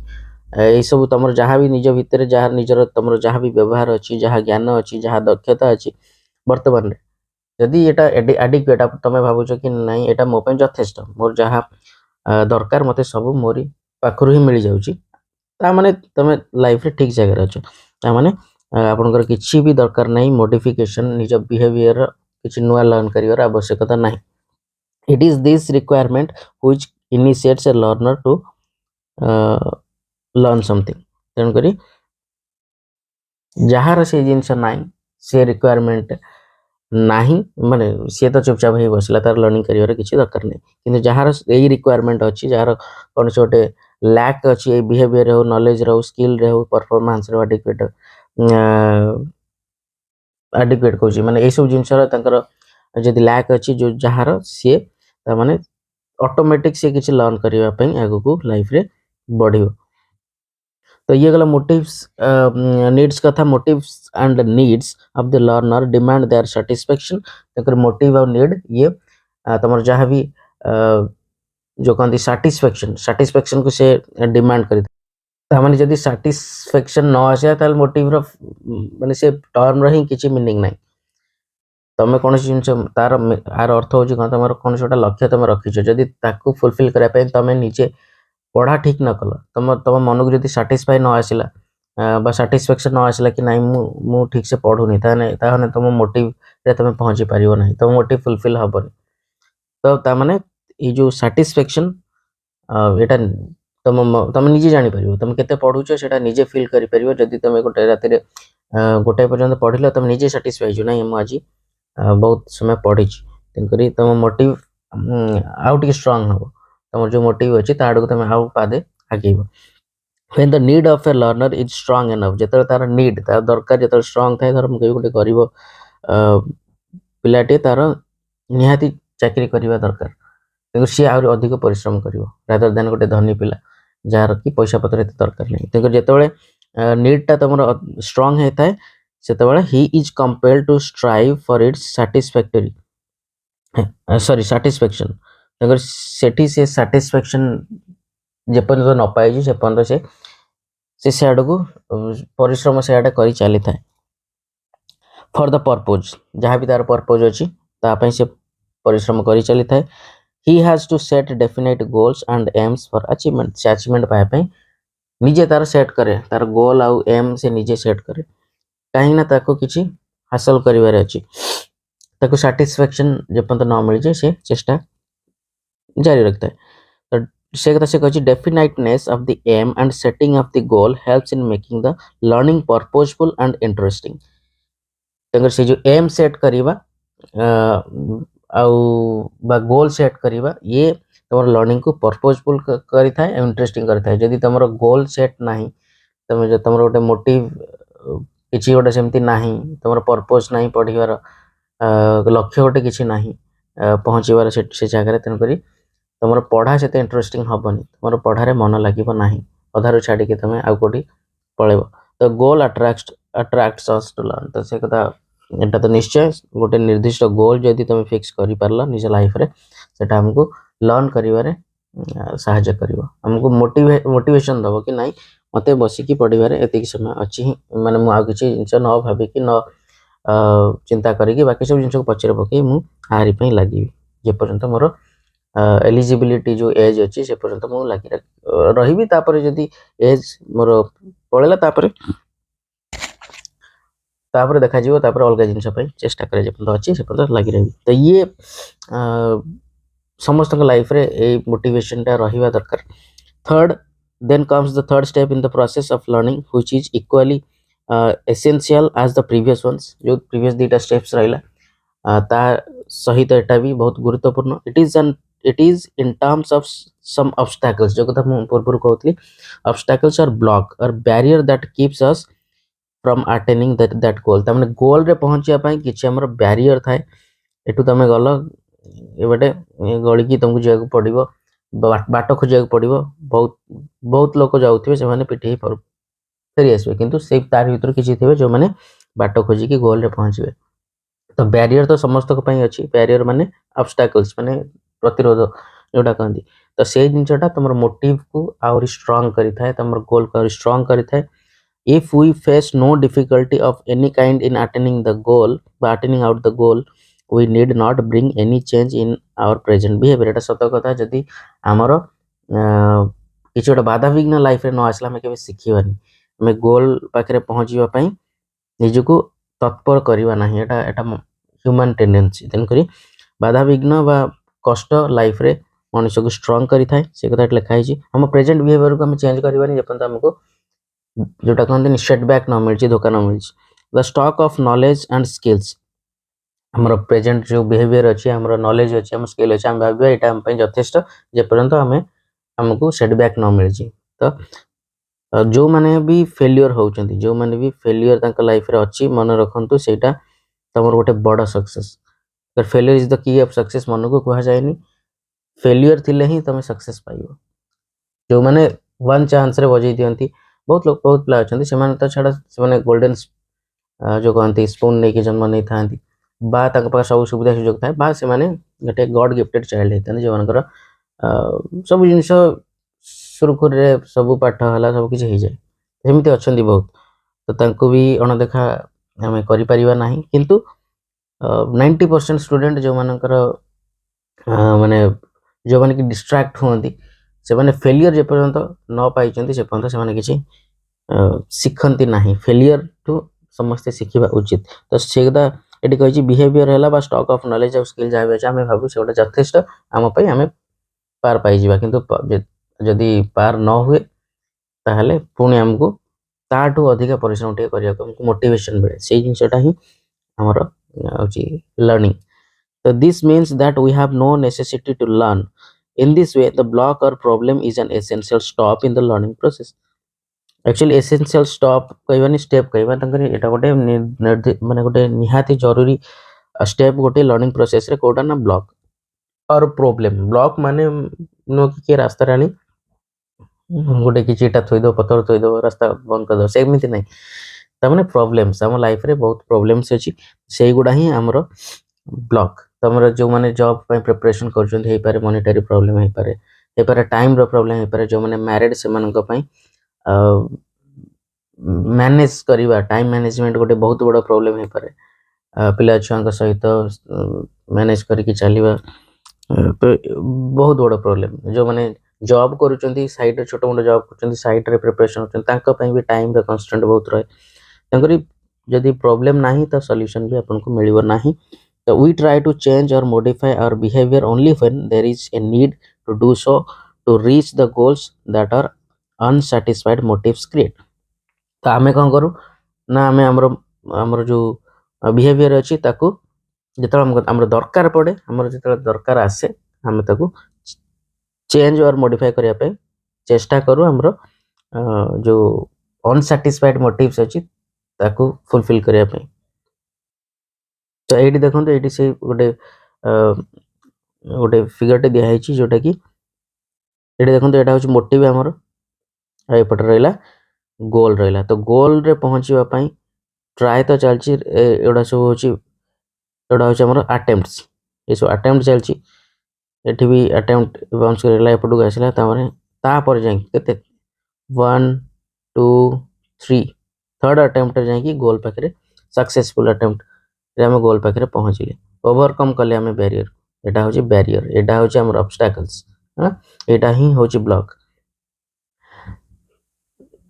ये सब तुम जहाँ भी निज भितर जहाँ निजर तुम जहाँ भी व्यवहार अच्छी जहाँ ज्ञान अच्छी जहाँ दक्षता अच्छी वर्तमान जदि एटा एडिक्वेट तुम भावुच कि नहीं एटा मो पे यथेष्ट मोर जहाँ दरकार मते सब मोरी पाखरु ही मिल जाउची ता माने तुम लाइफ रे ठीक जगह अच्छो ता माने आपनकर किछि भी दरकार नहीं मॉडिफिकेशन निज बिहेवियर किछि नुआ लर्न करिवर आवश्यकता नहीं it is this requirement which initiates a learner to learn something तेणु करी जार से जिनस नाई से रिक्वायरमेंट नाही माने सी तो चुपचाप ही बसला तार लर्निंग करियर किछि दरकार नहीं किंतु जार एई रिक्वायरमेंट अछि जार कोन से गोटे लैक अछि ए बिहेवियर हो नॉलेज रो स्किल रे हो परफॉर्मेंस रो एडिक्वेट कोछि माने ए सब जिनस रो तंकर जदि लैक अछि जो जार सी ता माने ऑटोमेटिक से किछि लर्न करिवा पई आगु को लाइफ रे बढ़ियो तो ये गला मोटिव्स नीड्स कथा motives and needs of the learner demand their satisfaction तकर मोटिव और नीड ये तमर जहाँ भी जो कहती सैटिस्फैक्शन को से डिमांड करी माने जदि सैटिस्फैक्शन न आसे ताल मोटिव रो माने से टर्म रही किछि मीनिंग नाही तुम कौन जिन तार आर अर्थ हूँ कौन तुम कौन गोटे लक्ष्य तुम रखीच जदि ताकू फुलफिल करने तुम निजे पढ़ा ठीक न कल तुम तुम मन को जब साटिस्फाई न आसला साटिस्फैक्शन न आसला कि नहीं मु ठीक से पढ़ुनी ताने तुम मोटिव रे तुम पहुंची पार ना तुम मोटिव फुलफिल हेनी तो ताने ये जो साटिस्फैक्शन यहाँ तुम निजे जापर तुम केते पढ़ुच से निजे फिल कर जदि तुम गोटे राति गोटाए पर्यंत पढ़ल तुम निजे साटिस्फाई ना मुझे बहुत समय पढ़ी तेणुक तुम मोटिव आउ टे स्ट्रांग हम तुम जो मोटिव अच्छी ताड़ को तुम आउ पादे आगेब when the need of a learner is strong enough जेतल तार नीड तार दरकार जेतल स्ट्रांग थाए धर मुझे गोटे गरीब पिलाटे तार निहाती चाकरी करवा दरकार तेणु सी आहरी अधिक परिश्रम कर रादर देन गोटे धनी पिला जार कि पैसा पत्र एत दरकार नहीं तेणु जिते नीडटा तुम स्ट्रांग होता है से he is compelled to strive for its satisfactory sorry satisfaction तेणु से सैटिस्फैक्शन जेपर्यंत न पाई से पर्यंत से आड़ को परिश्रम से आड़े कर चली था फॉर द पर्पज जहाँ भी तार पर्पज अच्छी तापाई से परिश्रम कर चली था he has to set definite goals and aims for achievement से अचीवमेंट पाए निजे तार सेट करे तार गोल आउ एम से निजे सेट करे कहीं ना ताको किसी हासिल करिवार अछि ताको सैटिस्फैक्शन जेपर्यंत न मिल जाए से चेष्टा जारी रखता है तो से कथा से कहछि definiteness of the aim and setting of the goal helps in making the learning purposeful and interesting तंगर से जो एम सेट करिवा आउ गोल सेट करिवा ये तुम लर्निंग को पर्पजफुल करि थाए इंटरेस्टिंग करि थाए जदि तुम गोल सेट नाही तुम जो तुम गोटे मोटिव किसी गोटे सेमती नाही तुम पर्पज नाही पढ़िबार लक्ष्य गोटे किसी नाही पहुँचबार से जगह तेणुक तुम पढ़ा से इंटरेस्टिंग हेनी तुम पढ़ारे मन लगे ना अधारू छाड़ी तुम आउ कौटी पलैब तो गोल अट्राक्ट्स अस टू लर्न तो से कथा एटा तो निश्चय गोटे निर्दिष्ट गोल जदि तुम फिक्स कर पारल निज लाइफ रे सेटा हमको लर्न करिवारे सहायता करिवो हमको मोटिवेशन दबो कि नहीं मते बसिकी पढ़िबारे एतिक समय अच्छी माने मु आ किछि जिंस न भाबी कि न चिंता करिकी बाकी सब जिंस को पछरे पके मु हारी पई लागि जे पर्यंत मोर एलिजिबिलिटी जो एज अच्छी से पर्यंत मु लागि रहिबी तापर जदि एज मोर पळेला तापर देखा जीवो तापर अलग जिनस चेष्टा करे जे पर्यंत अच्छी से पर्यंत लागि रही तो ये समस्त लाइफ रे ए मोटिवेशन टा रहिबा दरकार third then comes the third step in the process of learning which is equally essential as the previous ones जो प्रीवियस दीटा स्टेप्स रहिला ता सहित एटा भी बहुत गुरुत्वपूर्ण it is in terms of some obstacles जो कथा मु पूर्व कहतली obstacles are block or barrier that keeps us from attaining that goal तमने गोल रे पहुंचिया पई किछि हमर बैरियर थाए एटू तमे गल एबटे गळी की तुमको जाय पड़िबो बाट खोजिया पड़िबो बहुत बहुत लोक जाउथिबे से माने पिठी पर फेरी आसबे किंतु से तार भीतर किछि थिबे जो माने बाट खोजी की गोल रे पहुंचबे तो बैरियर तो समस्त को पई अछि बैरियर माने ऑब्स्टैकल्स माने प्रतिरोध जोटा कहंदी तो से जिनसटा तमर मोटिव को और स्ट्रांग करि थाए तमर गोल को स्ट्रांग करि थाए if we face no difficulty of any kind in attaining the goal by attaining out the goal we need not bring any change in our present behavior एटा सत कथा जदी हमर किछि गोटे बाधा विघ्न लाइफ रे न आसला हम केबे सिखिबानी हम गोल पाखरे पहुंचीबा पई निजको तत्पर करबा नाही एटा एटा ह्यूमन टेंडेंसी तेन करी बाधा विघ्न बा कष्ट लाइफ रे मनुष्य को स्ट्रांग करि थाए से कथा लिखा है हम प्रेजेंट बिहेवियर को हम चेंज करबानी जपन हमको जोटा कहते सेटबैक न मिली धोखा न मिली the stock of knowledge and skills हमर प्रेजेंट जो बिहेवियर अच्छी हमर नॉलेज अच्छी हम स्किल अच्छी हम भाव यहाँ आम यथेष्ट जेपर्यंत आम हमको सेटबैक न मिली तो जो मैंने भी फेलियर होती जो मैंने भी फेलियर लाइफ रे अच्छी मन रखु से तुम गोटे बड़ success failure is the key of success मन को कह जाए फेलियर थिले ही तुम सक्सेस पाइब जो मैंने वन चांस रे बजै दियंती बहुत लोग बहुत पिला अच्छा से तो छाड़ा से गोल्डन जो कहते स्पून नहीं कि जन्म नहीं था बा सब सुविधा सुजोग था बा से गोटे गॉड गिफ्टेड चाइल्ड होता जो मनकर सब जिन सुरखुर सब पाठ है सब किसी हो जाए सेमती अच्छा बहुत तो भी अणदेखा आम कर किंतु 90% स्टूडेंट जो मानकर माने जो माने कि डिस्ट्रैक्ट होती से माने फेलियर जे पर्यंत न पाई से पर्यंत से माने किछि शिखंती नाही फेलियर टू समस्ते शिखिबा उचित तो सेदा एटी कहि बिहेवियर हैला बा स्टॉक ऑफ नॉलेज और स्किल जाबे अछि हमें भाबु से गोटे यथेष्ट आम पई हमें पार पाई जिबा किंतु जदि पार न हुए ताहले पुणी हमको ताठू अधिक परिश्रम टे करिया को मोटिवेशन मिले से जिनसटा ही हमर होची learning so this means that we have no necessity to learn in this way the block or problem is an essential stop in the learning process actually essential stop कहबानी स्टेप कहबा तंकर एटा गोटे माने गोटे निहाती जरूरी स्टेप गोटे लर्निंग प्रोसेस रे कोटा ना ब्लॉक और प्रॉब्लम ब्लॉक माने नो कि रास्ता रानी गोटे कि इटा थोई दो पत्थर थोई दो रास्ता बंद कर दो सेमिति नहीं तामाने प्रॉब्लम्स हम लाइफ रे बहुत प्रॉब्लम्स अछि सेही गुडा ही हमरो ब्लॉक तमर जो माने जॉब पे प्रिपरेशन करछन हे पारे मॉनेटरी प्रॉब्लम हे पारे टाइम रो प्रॉब्लम हे पारे जो माने मैरिड से मन को पई मैनेज करिवा टाइम मैनेजमेंट गोटे बहुत बड़ा प्रॉब्लम हे पारे पिला छुआ सहित मैनेज करके चलिवा बहुत बड़ा प्रॉब्लम जो माने जॉब करूचंती साइड छोट मोट जॉब करूचंती साइड रे प्रिपरेशन होचंती तांका पई भी टाइम रे कांस्टेंट बहुत रहे तांकरी जदी प्रॉब्लम नाही त सॉल्यूशन भी आपन को मिलिबो नाही so we try to change or modify our behavior only when there is a need to do so to reach the goals that are unsatisfied motives create तो आमे कौन करू ना आमे हमर जो बिहेवियर अछि ताकू जेतरा हमर दरकार पड़े हमर जेतरा दरकार आसे हम ताकू चेंज और मॉडिफाई करिया पे चेष्टा करू हमर जो अनसैटिस्फाइड मोटिव्स अछि ताकू फुलफिल करिया पे तो एटी देखो तो एटी से गोटे गोटे फिगर टे दिया है जोटा कि एटी देखो तो एटा होची मोटिव हमर एपट रहिला गोल रहिला तो गोल रे पहुंचीबा पई ट्राई तो चलची एडा सब होची एडा होची हमर अटेम्प्ट्स ए सब अटेम्प्ट चलची एठी भी अटेम्प्ट बाउंस करला एपट को आसला ता पर जाई केते 1 2 3 थर्ड अटेम्प्ट जाई कि गोल पाखरे सक्सेसफुल अटेम्प्ट रे हम गोल पाखरे पहुंचले ओवरकम कले हम बैरियर एटा होची बैरियर एटा होची हमर ऑब्स्टैकल्स हां एटा ही होची ब्लॉक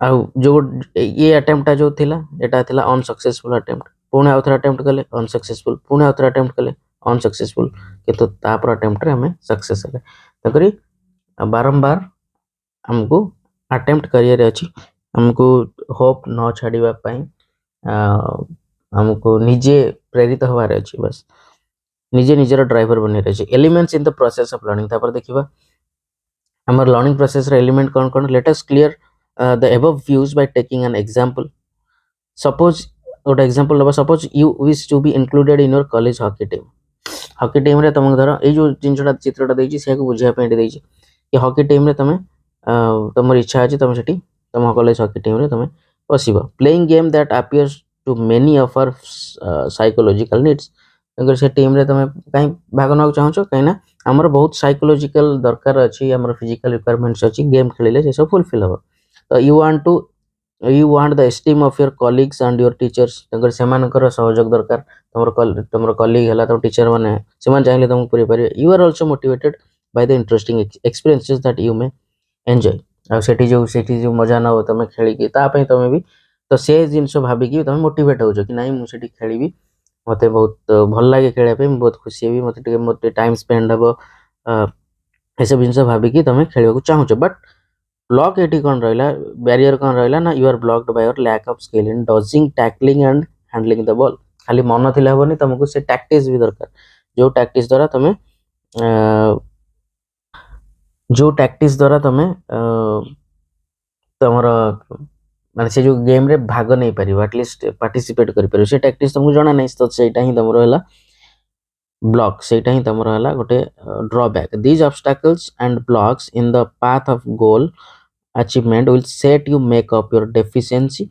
आ जो ये अटेम्प्ट जो थिला एटा थिला अनसक्सेसफुल अटेम्प्ट पुणे आउथर अटेम्प्ट कले अनसक्सेसफुल पुणे आउथर अटेम्प्ट कले अनसक्सेसफुल किंतु तापर अटेम्प्ट रे हमें सक्सेस हले तकरी बारंबार हमको अटेम्प्ट करियर अछि हमको होप न छाड़ीबा पई हमको निजे प्रेरित होवार अछि बस निजे निजर ड्राइवर बने अछि elements in the process of learning तापर देखिबा हमर लर्निंग प्रोसेस रे element cone cone let us clear the above views by taking an example suppose what example low suppose you wish to be included in your college hockey team रे तुम धर ए जो जिनसटा चित्रटा देछि से को बुझिया पे देछि कि हॉकी टीम रे तुम तुमर इच्छा अछि तुम सेठी तुम कॉलेज हॉकी टीम रे तुम पसिबो playing game that appears to many of our psychological needs अगर से टीम रे तुम काई भाग न चाहछो काईना हमर बहुत साइकोलॉजिकल दरकार अछि हमर फिजिकल रिक्वायरमेंट्स अछि गेम खेलिले से सब फुलफिल हो तो you want the esteem of your colleagues and your teachers अगर सेमानकर सहयोग दरकार तमर कलीग हला तो टीचर माने सेमान चाहिले तुम पूरी पारे you are also motivated by the interesting experiences that you may enjoy आ सेठी जो मजा ना हो तमे खेली की ता पई तमे भी तो से जिंस भाबी की तमे मोटिवेट हो जो कि नाही मु सेठी खेलीबी मते बहुत भल लागे खेले पे बहुत खुशी हेबी मते टाइम स्पेंड हबो ऐसे जिंस भाबी की तमे खेलिबा को चाहू बट ब्लॉक एटी कौन रहा बैरियर कौन रहा ना you are blocked by your lack of skill in dodging tackling and handling the ball खाली मन थिला होबनी तुमको से टैक्टिस भी दरकार जो टैक्टिस द्वारा तुम तुमर माने से जो गेम रे भाग नहीं पारिबो एटलीस्ट पार्टिसिपेट करि पारिबो से टैक्टिस तुमको जाना नहीं तो सेटा ही तुमरो हला ब्लॉक सेटा ही तुमरो हला गोटे drawback these obstacles and blocks in the path of goal achievement will set you make up your deficiency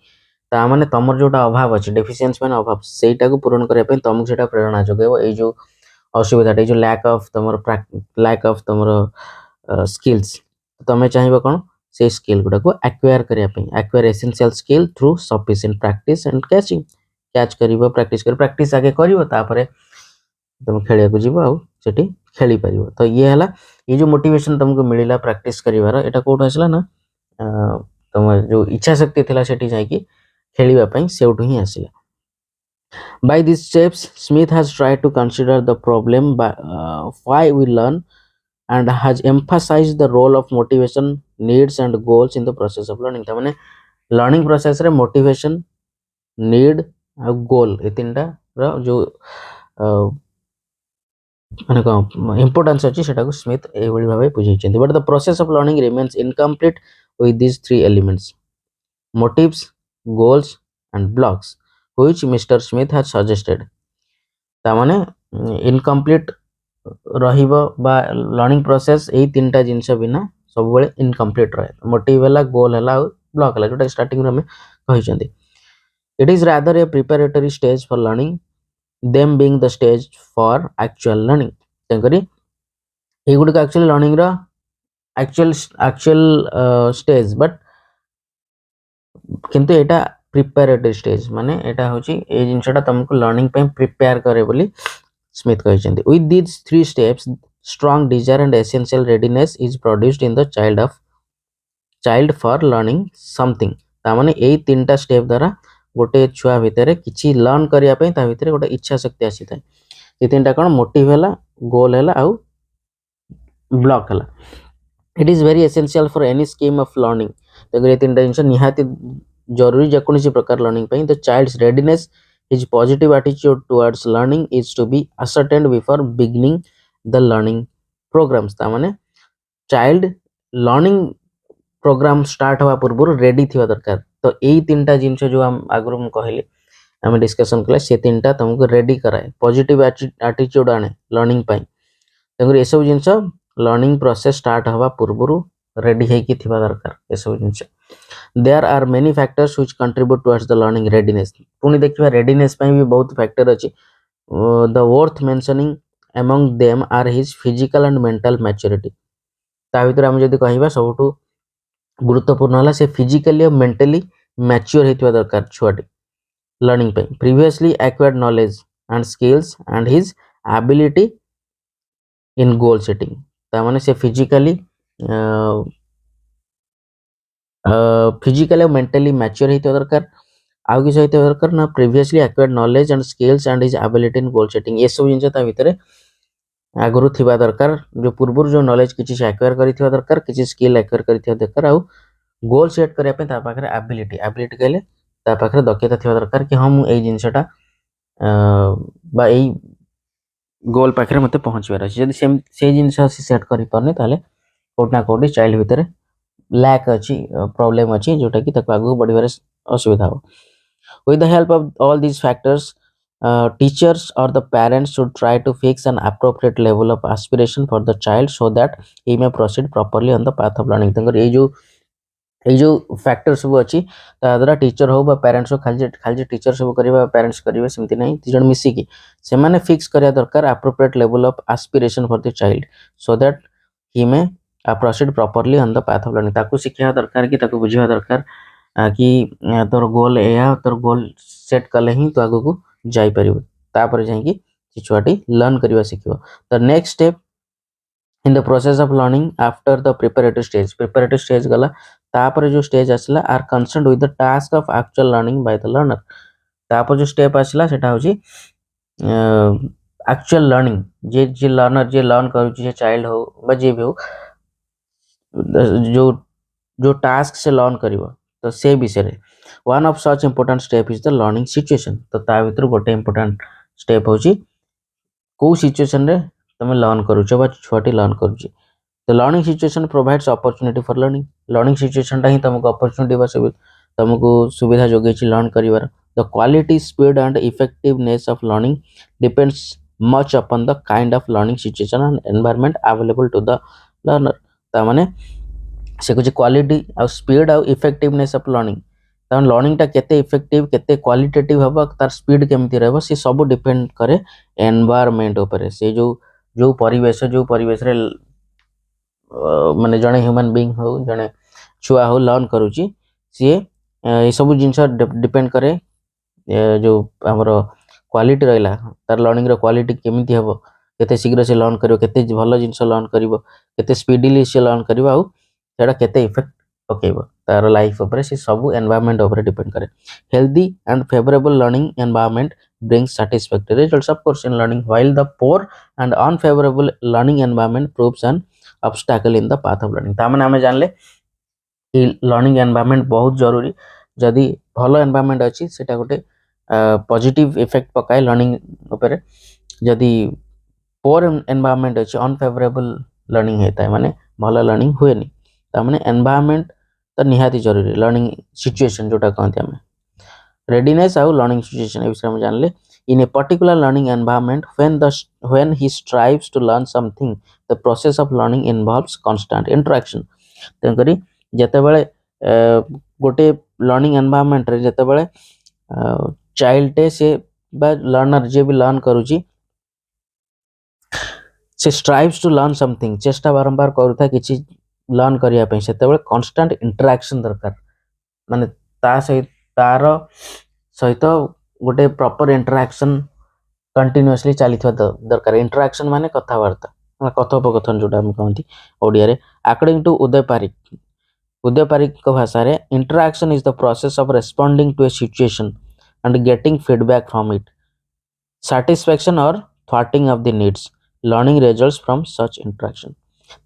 ता माने तमर जोटा अभाव अछि डेफिशिएंसी माने अभाव सेटा को पूर्ण करे पे तुमको सेटा प्रेरणा जोगेबो ए जो असुविधा ए जो लैक ऑफ तमर स्किल्स तमे चाहिबो कोन से स्किल गुडा को एक्वायर करिया पे acquire essential skill through sufficient practice and catch करिवो प्रैक्टिस आगे करिवो तापरे तुम खेलिया को जीव आउ सेठी खेली परिबो। तो ये हला ये जो मोटिवेशन तुमको मिलिला प्रैक्टिस करिवार एटा कोड आसला ना तुम जो इच्छा शक्ति थिला सेठी जाई कि खेलिबा पई सेउटु ही आसिला। By these steps, Smith has tried to consider the problem by why we learn and has emphasized the role of motivation, needs and goals in the process of learning. तामाने learning process रे motivation, need और goal ए तीनटा रो जो माने को importance अछि सेटा को स्मिथ ए भली भाबे बुझैछन्ती। But the process of learning remains incomplete with these three elements: motives, goals and blocks, which Mr. Smith has suggested. तामाने इनकम्प्लीट रहिबो बा लर्निंग प्रोसेस एई तीनटा जिंस बिना सब बेले इनकम्प्लीट रहे। मोटिव हला, गोल हला और ब्लॉक हला जोटा स्टार्टिंग रे हम कहिसंती। It is rather a preparatory stage for learning then being the stage for actual learning. तेकरी ए गुड का एक्चुअली लर्निंग रो एक्चुअल स्टेज बट किंतु एटा प्रिपरेटरी स्टेज माने एटा होची ए जिंसटा तुमको लर्निंग पे प्रिपेयर करे बोली स्मिथ कहिसंती। With these three steps strong desire and essential readiness is produced in the child for learning something. ता माने एई तीनटा स्टेप द्वारा गोटे छुआ भितरे किछि लर्न करिया पे ता भितरे गोटे इच्छा शक्ति आसी थाए। ए तीनटा कोन मोटिव हला, गोल हला आउ ब्लॉक हला। It is very essential for any scheme of learning. तो ए तीनटा जिंस निहाती जरूरी जे कोनसी प्रकार लर्निंग पे the child's readiness his positive attitude towards learning is to be ascertained before beginning the learning programs। ता माने चाइल्ड लर्निंग प्रोग्राम स्टार्ट हवा पूर्व रेडी थिवा दरकार। तो एई तीनटा जिंस जो हम आगरो हम कहले हम डिस्कशन कले से तीनटा तुमको रेडी कराए, पॉजिटिव एटीट्यूड आने लर्निंग पई। तंगर ए सब जिंस लर्निंग प्रोसेस स्टार्ट हवा पूर्व रेडी है कि थिवा दरकार ए सब जिंस। There are many factors which contribute towards the learning readiness। पुणी देखिबा readiness पई भी बहुत फैक्टर अछि। The worth mentioning among them are his physical and mental maturity। ता भीतर हम जदी कहिबा सबटु गुरुत्वपूर्ण हला से फिजिकली और मेंटली मैच्योर हेतिबा दरकार छुआटी लर्निंग पई। Previously acquired knowledge and skills and his ability in goal setting। ता माने से फिजिकली और मेंटली मैच्योर हेतिबा दरकार। आउ कि सहित दरकार ना previously acquired knowledge and skills and his ability in goal setting. ये सब जिंस ता भितरे आगरु थिबा दरकार। जो पूर्व जो नॉलेज किछि से एक्वायर करिथिबा दरकार, किछि स्किल एक्वायर करिथिबा दरकार। आउ गोल सेट करिया पे ता पाखरे एबिलिटी कहले ता पाखरे दक्षता थिबा दरकार कि हम एई जिंसटा बा एई गोल पाखरे मते पहुंचबार अछि। जदी से जिंस से सेट करि परने ताले कोटना कोटी चाइल्ड भितरे लैक अछि, प्रॉब्लम अछि जोटा कि तक आगु बढ़िबार असुविधा हो। With the help of all these factors, teachers or the parents should try to fix an appropriate level of aspiration for the child so that he may proceed properly on the path of learning। तंगर ए जो फैक्टर सब अछि ता द्वारा टीचर हो बा पेरेंट्स हो खाली टीचर सब करिबा पेरेंट्स करिबे सेमति नै, तीजन मिसी की से माने फिक्स करिया दरकार appropriate level of aspiration for the child so that he may proceed properly on the path of learning। ताकू सिखिया दरकार कि ताकू बुझिया दरकार कि तोर गोल एया, तोर गोल सेट कले ही तो आगु को जाई परिबो। तापर जाई कि छुआटी लर्न करिवा सिखिबो। The next step in the process of learning after the preparatory stage गला तापर जो स्टेज आसला are concerned with the task of actual learning by the learner. तापर जो स्टेप आसला सेटा होची एक्चुअल लर्निंग जे लर्नर जे लर्न करूची जे चाइल्ड हो बा जे भी हो जो टास्क से लर्न करिवो तो से विषय रे one of such important step is the learning situation. तो ता भीतर गोटे इंपोर्टेंट स्टेप होची को सिचुएशन रे तमे लर्न करूछ बा छोटी लर्न करूची। The learning situation provides opportunity for learning. Learning situation टा ही तुमको अपॉर्चुनिटी बा तुमको सुविधा जोगेची लर्न करिवार। The quality speed and effectiveness of learning depends much upon the kind of learning situation and environment available to the learner. ता माने से कुछ क्वालिटी आ स्पीड आ इफेक्टिवनेस ऑफ लर्निंग तन लर्निंग टा केते इफेक्टिव केते क्वालिटेटिव हबा तार स्पीड केमति रहबो से सब डिपेंड करे एनवायरनमेंट ऊपर। से जो परिवेश रे माने जने ह्यूमन बीइंग हो जने छुआ हो लर्न करूची सी ए सब जिंस डिपेंड करे जो हमरो क्वालिटी रहिला तार लर्निंग रो क्वालिटी केमिति हेबो केते शीघ्र से लर्न करिवो केते भलो जिंस लर्न करिवो केते स्पीडीली से लर्न करिवो आउ सेडा केते इफेक्ट पकेइबो तार लाइफ ऊपर से सब एनवायरनमेंट ऊपर डिपेंड करे healthy and favourable learning environment brings satisfactory results of course in learning while the poor and unfavorable learning environment proves an obstacle in the path of learning तामने हमें जानले कि लर्निंग एनवायरनमेंट बहुत जरूरी जदि भलो एनवायरनमेंट अछि सेटा गोटे पॉजिटिव इफेक्ट पकाए लर्निंग ऊपर जदि पोर एनवायरनमेंट अछि अनफेवरेबल लर्निंग हेता है माने भलो लर्निंग हुएनी तामने एनवायरनमेंट तो निहाती जरूरी लर्निंग सिचुएशन जोटा कहते हमें readiness और learning situation ए विषय में जान ले in a particular learning environment when he strives to learn something the process of learning involves constant interaction तेन करी जते बेले गोटे लर्निंग एनवायरनमेंट रे जते बेले चाइल्ड टे से बा लर्नर जे भी लर्न करूची से स्ट्राइव्स टू लर्न समथिंग चेष्टा बारंबार करूथा किछि लर्न करिया पे सेते बेले कांस्टेंट इंटरेक्शन दरकार माने ता सहित तार सहित गोटे प्रॉपर इंटरेक्शन कंटिन्यूअसली चलीथवा दरकार इंटरेक्शन माने कथावार्ता कथोपकथन जोटा हम कहंती ओडिया रे अकॉर्डिंग टू उदय पारिक को भाषा रे interaction is the process of responding to a situation and getting feedback from it satisfaction or thwarting of the needs learning results from such interaction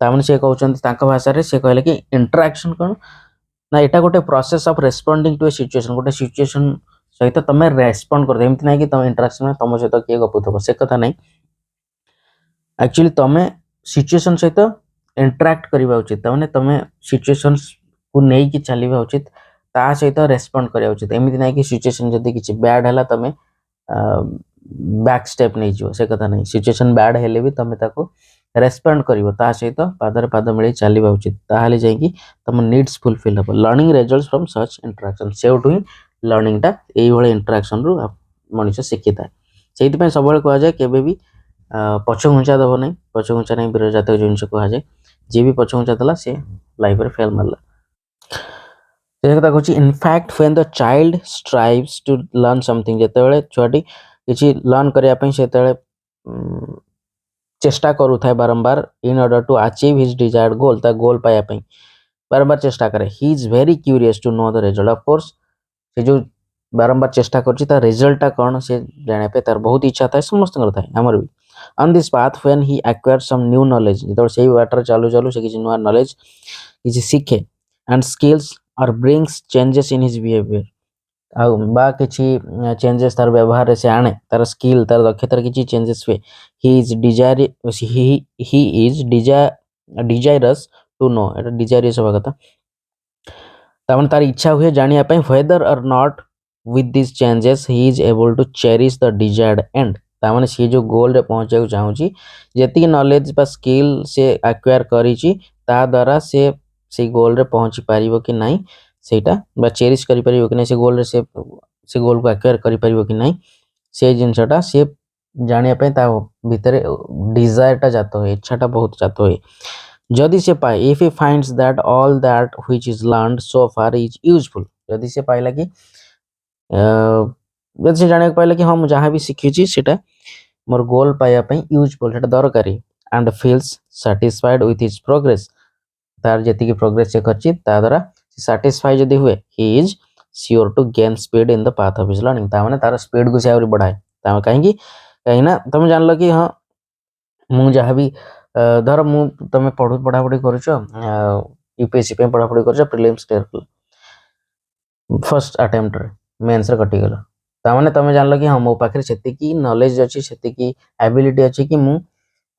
तामने से कहउछन ताका भाषा रे से कहले कि इंटरेक्शन कोन ना एटा गोटे process of responding to a situation गोटे सिचुएशन सहित तमे रेस्पोंड कर एमति नै कि तमे इंटरेक्शन में तम सहित के गपुथबो से कथा नै एक्चुअली तमे सिचुएशन सहित इंटरेक्ट करबा उचित तमे तमे सिचुएशंस को नै कि चलीबा उचित ता सहित रेस्पोंड करिया उचित एमति नै कि सिचुएशन जदी किछि बैड हला तमे बैक स्टेप नै जो से कथा नै सिचुएशन बैड हेले भी तमे ताको रेस्पोंड करिवो ता सहित पादर पाद मिले चलीबा उचित ताहाले जाई कि तम नीड्स फुलफिल हो learning results from such interaction सेउटु ही लर्निंग टा एई भले इंटरेक्शन रु मनुष्य शिखिता सेति पे सबले कहा जाय केबे भी पछघुंचा दबो नै पछघुंचा नै विरजातक जिंस कहा जाय जे भी पछघुंचा दला से लाइफ रे फेल मारला से कथा कहछि in fact when the child strives to learn something जेते बेले छुआटी किछि लर्न करिया पे सेते बेले चेष्टा करू थाए बारंबार in order to achieve his desired goal ता गोल पाया पे बारंबार चेष्टा करे he is very curious to know the result of course से जो बारंबार चेष्टा करछि ता रिजल्ट कोन से जाने पे तार बहुत इच्छा थाए समस्त करता है हमर भी on this path when he acquire some new knowledge तो सेही वाटर चालू चालू से किछि न्यू नॉलेज किछि सीखे and skills or brings changes in his behaviour आ बा किछि चेंजेस तार व्यवहार रे से आने तार स्किल तार दक्षता किछि चेंजेस हुए he is desirous to know एटा डिजायरस होबा कथा तामन तार इच्छा हुए जानिया पे whether or not with this changes he is able to cherish the desired and तामन से जो गोल रे पहुंचे चाहूची जेति नॉलेज बा स्किल से एक्वायर करिछि ता द्वारा से गोल रे पहुंची पारिबो कि नाही सेटा बा चेरिश करि पारिबो कि नाही से गोल रे से गोल को एक्वायर करि पारिबो कि नाही से जिंसटा से जानिया पे ता भीतर डिजायर टा जातो है इच्छाटा बहुत जातो है जदि से पाए if he finds that all that which is learned so far is useful जदि से पाइला कि जदि से जाने पाइला कि हम जहां भी सीखी छी सेटा मोर गोल पाया पे यूजफुल सेटा दरकारी and feels satisfied with his progress तार जति की प्रोग्रेस से करछि ता द्वारा सैटिस्फाई जदि हुए he is sure to gain speed in the path of his learning ता माने तार स्पीड को से और बढ़ाए ता काहे कि ना तुम जान लो कि हां मु जहां भी धर मु तमे पढ़ापढ़ी करूछो यूपीएससी पे पढ़ापढ़ी करूछो प्रीलिम्स क्लियर फर्स्ट अटेम्प्ट रे मेंस रे कटि गेलो ता माने तमे जान लो कि हां मो पाखरे सेति की नॉलेज अछि सेति की एबिलिटी अछि कि मु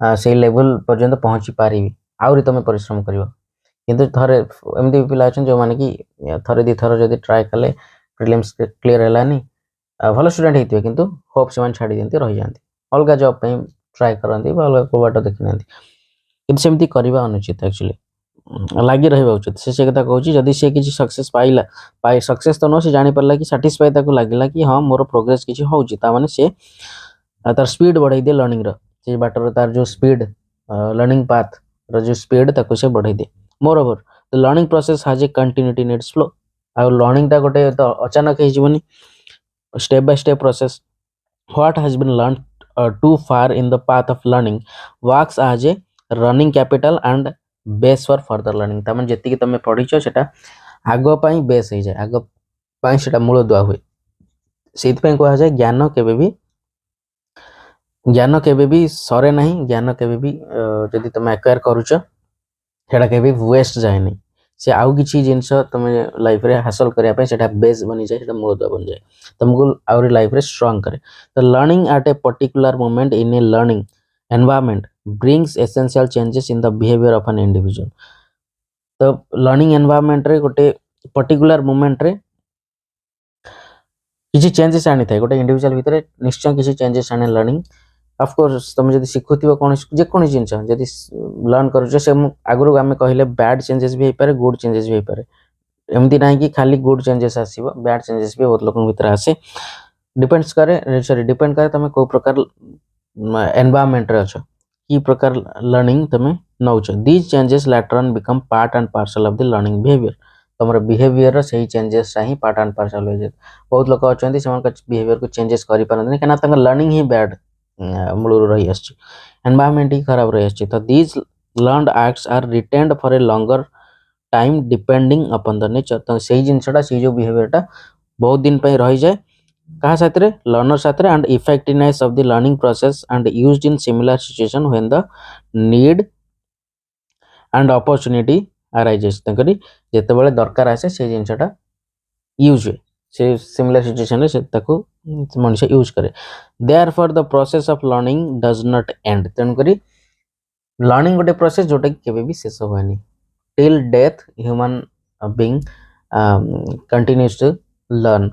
से लेवल पर्यंत पहुंची पारिबी आउरी तमे परिश्रम करिवो किंतु थरे एमदी पिला अछन जो माने कि थरे दी थरो जदी ट्राई कले प्रीलिम्स क्लियर हलानी भलो स्टूडेंट हेतिवे किंतु होप से मान छाडी देंती रहि जानती अलगा जॉब पे ट्राई करंती बा अलगा को बाटो देखिनांती किंतु सेमती करबा अनुचित एक्चुअली लागी रहबा उचित से कथा कहूची जदी से किछि सक्सेस पाई सक्सेस तो नो से जानि परला कि सैटिस्फाई ताको लागिला कि हां मोर प्रोग्रेस किछि होउची ता माने से तार स्पीड बढ़ाई दे लर्निंग रो से बाटर तार जो स्पीड लर्निंग पाथ रो जो स्पीड ताको से बढ़ाई दे moreover the learning process has a continuity needs flow आ लर्निंग ता गोटे तो अचानक हे जीवनी step by step process what has been learned too far in the path of learning works as a running capital and base for further learning। तमें जेतिकी तमें पढ़िଛ सेटा आग पाई बेस हो जाए, आग पाई सेटा मूल दुआ हुए। सेति पे कहा जाए ज्ञान केबे भी सरे नहीं, ज्ञान केबे भी जदि तमें एक्वायर करूछ सेटा केबे वेस्ट जाए नहीं, से आउ किछि जिंस तमें लाइफ रे हासिल करिया पे सेटा बेस बनी जाए, सेटा मूल दुआ बन जाए, तुमको आउरी लाइफ रे स्ट्रांग करे। तो learning at a particular moment in A learning environment brings essential changes in the behaviour of an individual. तो लर्निंग एनवायरनमेंट रे गोटे पर्टिकुलर मोमेंट रे किसी चेंजेस आनी था गोटे इंडिविजुअल भितर निश्चय किसी चेंजेस आने लर्निंग। ऑफ कोर्स तुम जब शिखुथिबो कोन जेकोनी जिंस जदि लर्न करूछ से आगु आम कहले बैड चेंजेस भी होइपारे, गुड चेंजेस भी होइपारे, एमती ना कि खाली गुड चेंजेस आसीबो, बैड चेंजेस भी बहुत लोकन भितर आसे। डिपेंड्स करे डिपेंड करे तुम को प्रकार एनवायरनमेंट रे अछ, की प्रकार लर्निंग तुम नौछ। These changes later on become part and parcel of the learning behaviour. तुम बिहेवियर से चेंजेस ही पार्ट एंड पार्सल हो जाए। बहुत लोग अच्छा बिहेवियर को चेंजेस कर पारंतनी कहीं लर्निंग ही बैड मूल रही एनवायरनमेंट ही खराब रही। तो these learned acts are retained for a longer time depending upon the nature. तो सही जिनसटा से जो बिहेवियरटा बहुत दिन पे रही जाए कहा साथ रे लर्नर साथ रे and effectiveness of the learning process and used in similar situation when the need and opportunity arises. तकरी जेतेबेले दरकार आसे से जिनसटा यूज हुए, से सिमिलर सिचुएशन रे से ताको मनुष्य यूज करे। Therefore the process of learning does not and. तेणु करी लर्निंग गोटे प्रोसेस जोटा कि केबे भी शेष होएनी। Till death human being continues to learn,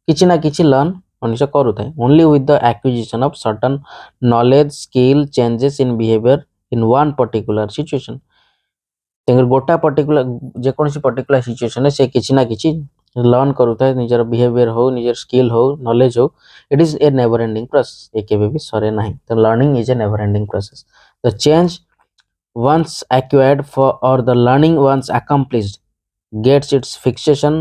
किछि ना किछि लर्न मनुष्य करू थाए। Only with the acquisition of certain knowledge skill changes in behaviour in one particular situation. तेंगर गोटा पर्टिकुलर जेकोसी पर्टिकुलर सिचुएशन से किछि ना किछि लर्न करू थाए, निजर बिहेवियर हो, निजर स्किल हो, नॉलेज हो। It is a never ending process, ए केबे भी सरे नहीं। तो learning is a never ending process. The change once acquired for or the learning once accomplished gets its fixation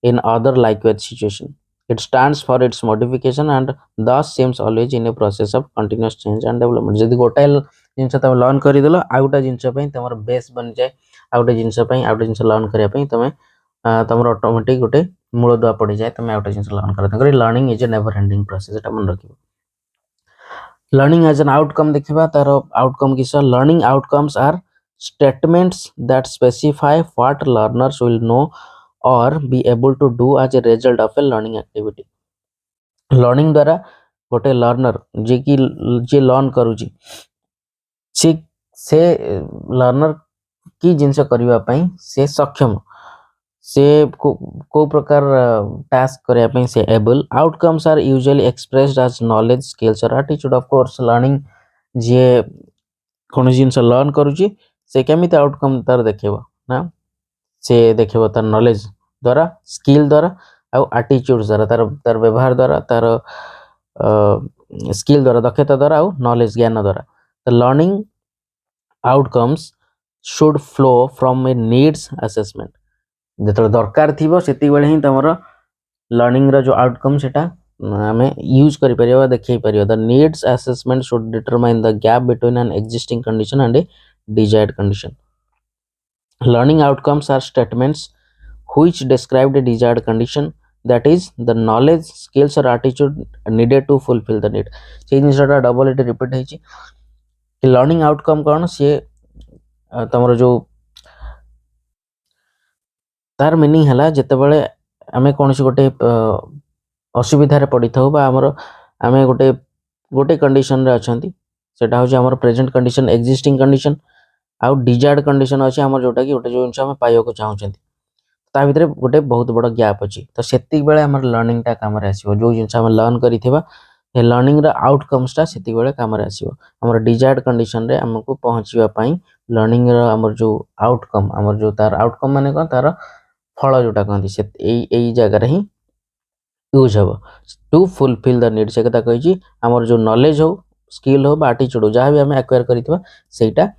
in other likewise situation. It stands for its modification and thus seems always in a process of continuous change and development। जदि गोटे जिनस तुम लर्न करदेल आउ गोटे जिनस तुम बेस बन जाए, आउ गोटे जिनस आउ गोटे जिनस लर्न करने तुम तुम ऑटोमेटिक गोटे मूल दुआ पड़ जाए, तुम आउ गोटे जिनस लर्न कर। Learning is a never ending process, मन रखिए। लर्निंग एज एन आउटकम देखा तार आउटकम किस। Learning outcomes are statements that specify what learners will know or be able to do as a result of a learning activity. Learning द्वारा गोटे लर्नर जे कि जे लर्न करुची से लर्नर की जिनस करने से सक्षम, से को प्रकार टास्क करने से able. Outcomes are usually expressed as knowledge skills और एटीट्यूड। ऑफ कोर्स लर्निंग जे कौन जिनस लर्न करुची से केमिति आउटकम तार देखेबो ना, से देखेबो तार नॉलेज द्वारा, स्किल द्वारा आउ एटीट्यूड द्वारा, तार तार व्यवहार द्वारा, तार स्किल द्वारा, दक्षता द्वारा आउ नॉलेज ज्ञान द्वारा। तो learning outcomes should flow from A needs assessment. जो दरकार थी से ही तुम लर्निंग जो आउटकम से आम यूज कर देखे पार। The needs assessment should determine the gap between an existing condition and a desired condition. Learning outcomes are statements which describe the desired condition, that is the knowledge skills और attitude needed to fulfil the need. से जिनसा डबल एटी रिपीट होती। लर्निंग आउटकम कौन सी तुम जो तार मीनिंग है जितेबाला आम कौन गोटे असुविधार पड़ी था आमर आम गोटे गोटे कंडीशन रे अच्छा सेटा हूँ आम प्रेजेंट कंडीशन, एक्जिस्टिंग कंडीशन आउ डिजायर्ड कंडीशन अच्छे आम जोटा कि गोटे जो जिन आम पाइबा चाहूँ ता भीतर गोटे बहुत बड़ गैप अच्छी। तो से आम लर्निंग टा काम आसो, जो जिन आम लर्न करथिबा लर्निंग आउटकम्सटा से काम आसो। आम डिजायर्ड कंडीशन रे आमको पहुँचापी लर्निंग आमर जो आउटकम, आमर जो तार आउटकम माने कौन तार फल जोटा कहती से जगार ही यूज हम टू फुलफिल द नीड। से कथा कही आमर जो नॉलेज हो, स्किल हो, एटीट्यूड हो, जहाँ भी आम एक्वायर करटा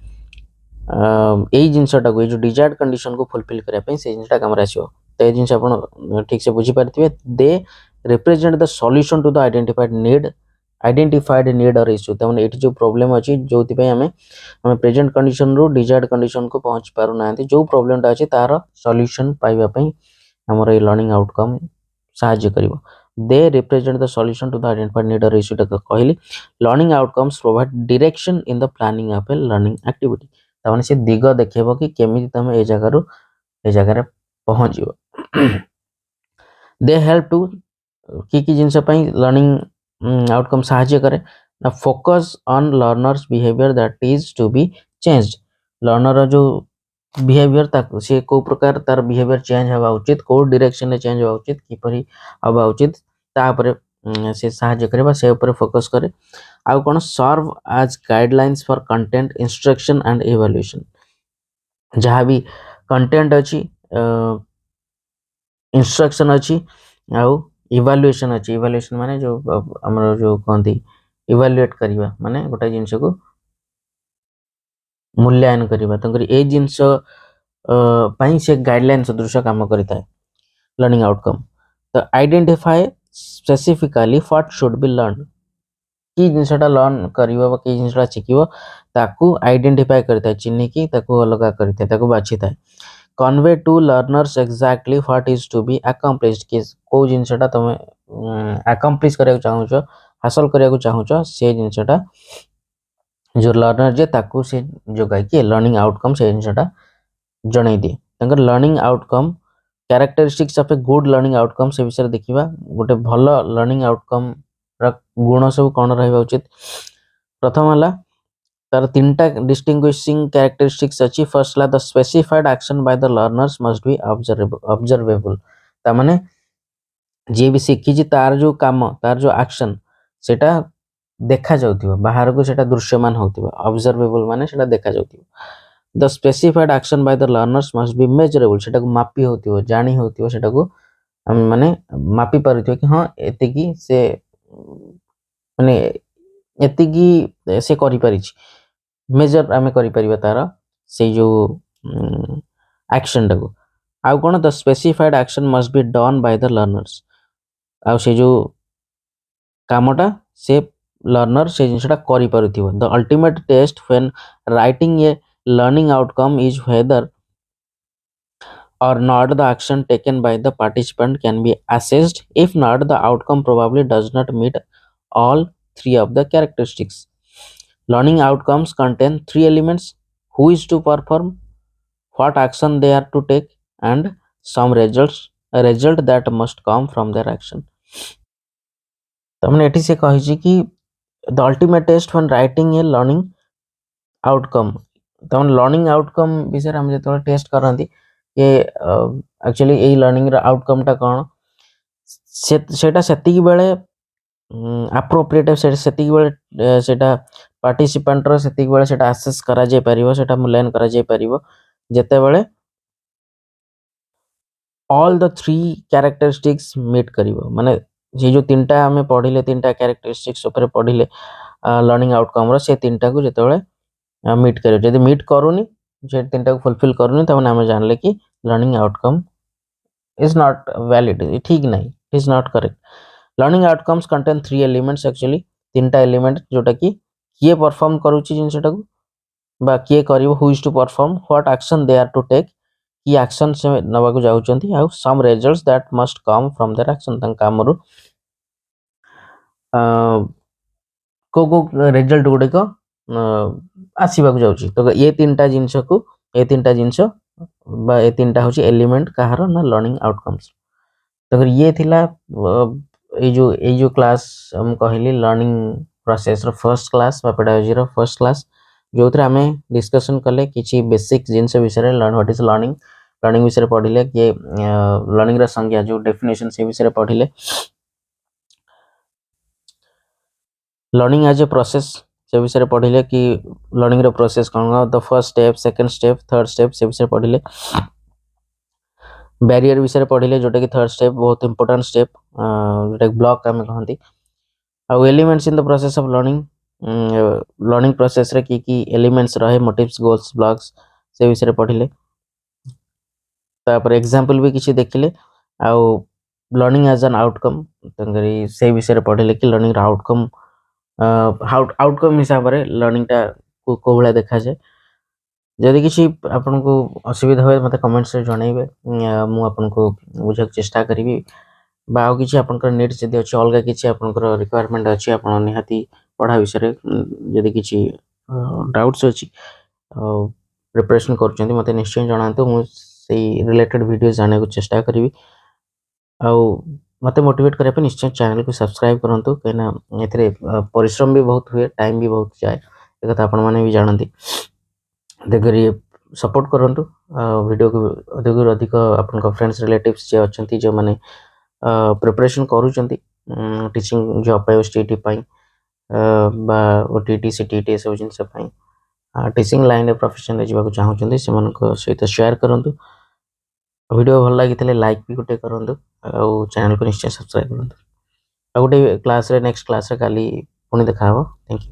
यही जिनसटा को जो डिजायर्ड कंडीशन को फुलफिल करने से जिनटा काम आसो। तो ये जिन आप ठीक से बुझीपारे दे represent the solution to the identified need or issue तो ये जो प्रोब्लेम अच्छी जो आम प्रेजेंट कंडीशन रू डिजायर्ड कंडीशन को पहुँच पार ना जो प्रोब्लेमटा अच्छी तार सॉल्यूशन पाइबापी आमर ये लर्निंग आउटकम साहाय्य करिवो दे represent the solution to the identified need or issue टा कहली learning outcomes provide direction in the planning of a learning activity तामाने से दिग देखेबो कि केमिति तमे ए जगह रू ए जगह रे पहुँच जिवो दे हेल्प टू कि जिनस पई लर्निंग आउटकम साहाय्य करे ना focus on learners behaviour that is to be changed learner जो बिहेवियर ताको से को प्रकार तार बिहेवियर चेंज हवा उचित को डायरेक्शन में चेंज हवा उचित किपरि हवा उचित तापर से साहाय्य करे से ऊपर फोकस करे आउ कोन serve as guidelines for content instruction and evaluation जहाँ भी कंटेंट अच्छी इंस्ट्रक्शन अच्छी आउ इवैल्यूएशन अच्छी इवैल्यूएशन माने जो हमर जो कहंती इवैल्यूएट करिवा माने गोटा जिंस को मूल्यांकन करिवा तंकर ए जिंस ପାଇଁ ସେ ଗାଇडलाइन सदृश काम करता है लर्निंग आउटकम तो identify specifically what should be learn कि जिनसटा लर्न करिवो कि जिनसटा शिखिवो ताकू आइडेंटिफाई करता है चिन्ह की ताकू अलग करता है ताकू बाछिता है convey to learners exactly what is to be accomplished कि को जिनसटा तमे अकम्प्लिश करया चाहू छ हासिल करया चाहू छ से जिनसटा जो लर्नर जे ताकू से जोगाई कि लर्निंग आउटकम से जिनसटा जणाई दिए तंकर learning outcome characteristics of a good learning outcome से विषय देखिबा गोटे भल लर्निंग आउटकम रा गुण सब कोन रहबा उचित प्रथम हला तार तीनटा डिस्टिंग्विशिंग कैरेक्टरिस्टिक्स अछि फर्स्ट ला the specified action by the learners must be observable ता माने जे भी शिखी जी तार जो काम तार जो एक्शन सेटा देखा जाउतिबो बाहर को सेटा दृश्यमान होतिबो ऑब्जर्वेबल माने सेटा देखा जाउतिबो the specified action by the learners must be measurable सेटा को मापी होतिबो जानी होतिबो सेटा को हम माने मापी पारुतिबो कि हां एतिकी से माने एतिकी से करि परिछि मेजर आमे करि परिबा तार से जो एक्शन टा को आउ कोन the specified action must be done by the learners आउ से जो कामटा से लर्नर से जिनसटा करि पारुथिबो the ultimate test when writing a learning outcome is whether or not the action taken by the participant can be assessed. If not, the outcome probably does not meet all three of the characteristics. Learning outcomes contain three elements: who is to perform, what action they are to take, and some result that must come from their action. तमने एठी से कहि कि the ultimate test when writing a learning outcome तमन लर्निंग आउटकम विषय हम जो टेस्ट करती ये एक्चुअली यही लर्निंग आउटकम टा कौन सेटा सेतिक बेले एप्रोप्रिएट सेतिक बेले सेटा पार्टिसिपेंट रो सेतिक बेले सेटा असेस करा जाय परिबो सेटा मूल्यांकन करा जाय परिबो जेते बेले all the three characteristics meet करिवो माने जे जो तीनटा हमें पढिले तीनटा कैरेक्टरिस्टिक्स ऊपर पढिले लर्निंग आउटकम रो से तीनटा को जेते बेले मीट करे जदि मीट करूनी जे तीनटा को फुलफिल करूनी तब हम जानले कि learning outcome is not valid ठीक नहीं is not correct learning outcomes contain three elements actually तीनटा एलिमेंट जोटा कि किए परफॉर्म करूची जिनसटा को बा किए करिवो who is to perform what action they are to take की एक्शन से नबा को जाउचंती आ some results that must come from their action तन कामरु को रिजल्ट गुडी को आसीबा को जाउची तो ये तीनटा जिंस को ये तीनटा जिंस बा ये तीनटा होची एलिमेंट कहार ना लर्निंग आउटकम्स तो ये थिला ये जो क्लास हम कहली learning process row first class बा पेडागोजी रो फर्स्ट क्लास जो थरे हमें डिस्कशन कले किछि बेसिक जिंस विषय learn what is learning learning विषय पढिले कि लर्निंग रा संज्ञा जो डेफिनेशन से विषय पढिले लर्निंग एज ए प्रोसेस से विषय पढ़िले कि लर्निंग रो प्रोसेस कौन the first step second step third step से विषय पढ़िले बैरियर विषय पढ़िले जोटा कि थर्ड स्टेप बहुत इंपोर्टेंट स्टेप जोटा ब्लॉक आम कहती आउ elements in the process of learning learning process रे की एलिमेंट्स रहे मोटिव्स गोल्स ब्लॉक्स से विषय पढ़िले तापर एग्जांपल भी किसी देखिले आउ लर्निंग एज एन आउटकम तंगरी से विषय पढ़िले कि लर्निंग आउटकम आउटकम हिसाब रे लर्निंग टा को भले देखा जाए जदि किसी आपन को असुविधा होय मते कमेंट्स रे जणाइबे मु आपन को बुझक चेष्टा करिवि बा आउ किसी आपन नीड जदि अछि अलगा किसी आपन रिक्वायरमेंट अछि आपन निहाती पढ़ा विषय रे जदि किसी डाउट्स अछि प्रिपरेशन करछन्ती मते निश्चय जणांतु मु सेई रिलेटेड वीडियो जाने को चेष्टा करिवि आउ मते मोटिवेट करबे निश्चय चैनल को सब्सक्राइब करंतु केना एथरे परिश्रम भी बहुत हुए टाइम भी बहुत जाए ए कथा आपन माने भी जानती देखिए सपोर्ट करंतु वीडियो को अधिक आपन फ्रेंड्स रिलेटिव्स जे अछंती जो माने प्रिपरेशन करूचंती टीचिंग जॉब पाइ सीटीटी पाइ बा ओटीटी सीटीटी सब जिनस पाइ टीचिंग लाइन रे प्रोफेशन रे जीवा को चाहउचंती से मन को सहित शेयर करंतु वीडियो भल लागितले लाइक भी गोटे करंतु और चैनल को निश्चय सब्सक्राइब करंतु आ गोटे क्लास रे नेक्स्ट क्लास रे काली पुणी देखा हो थैंक यू।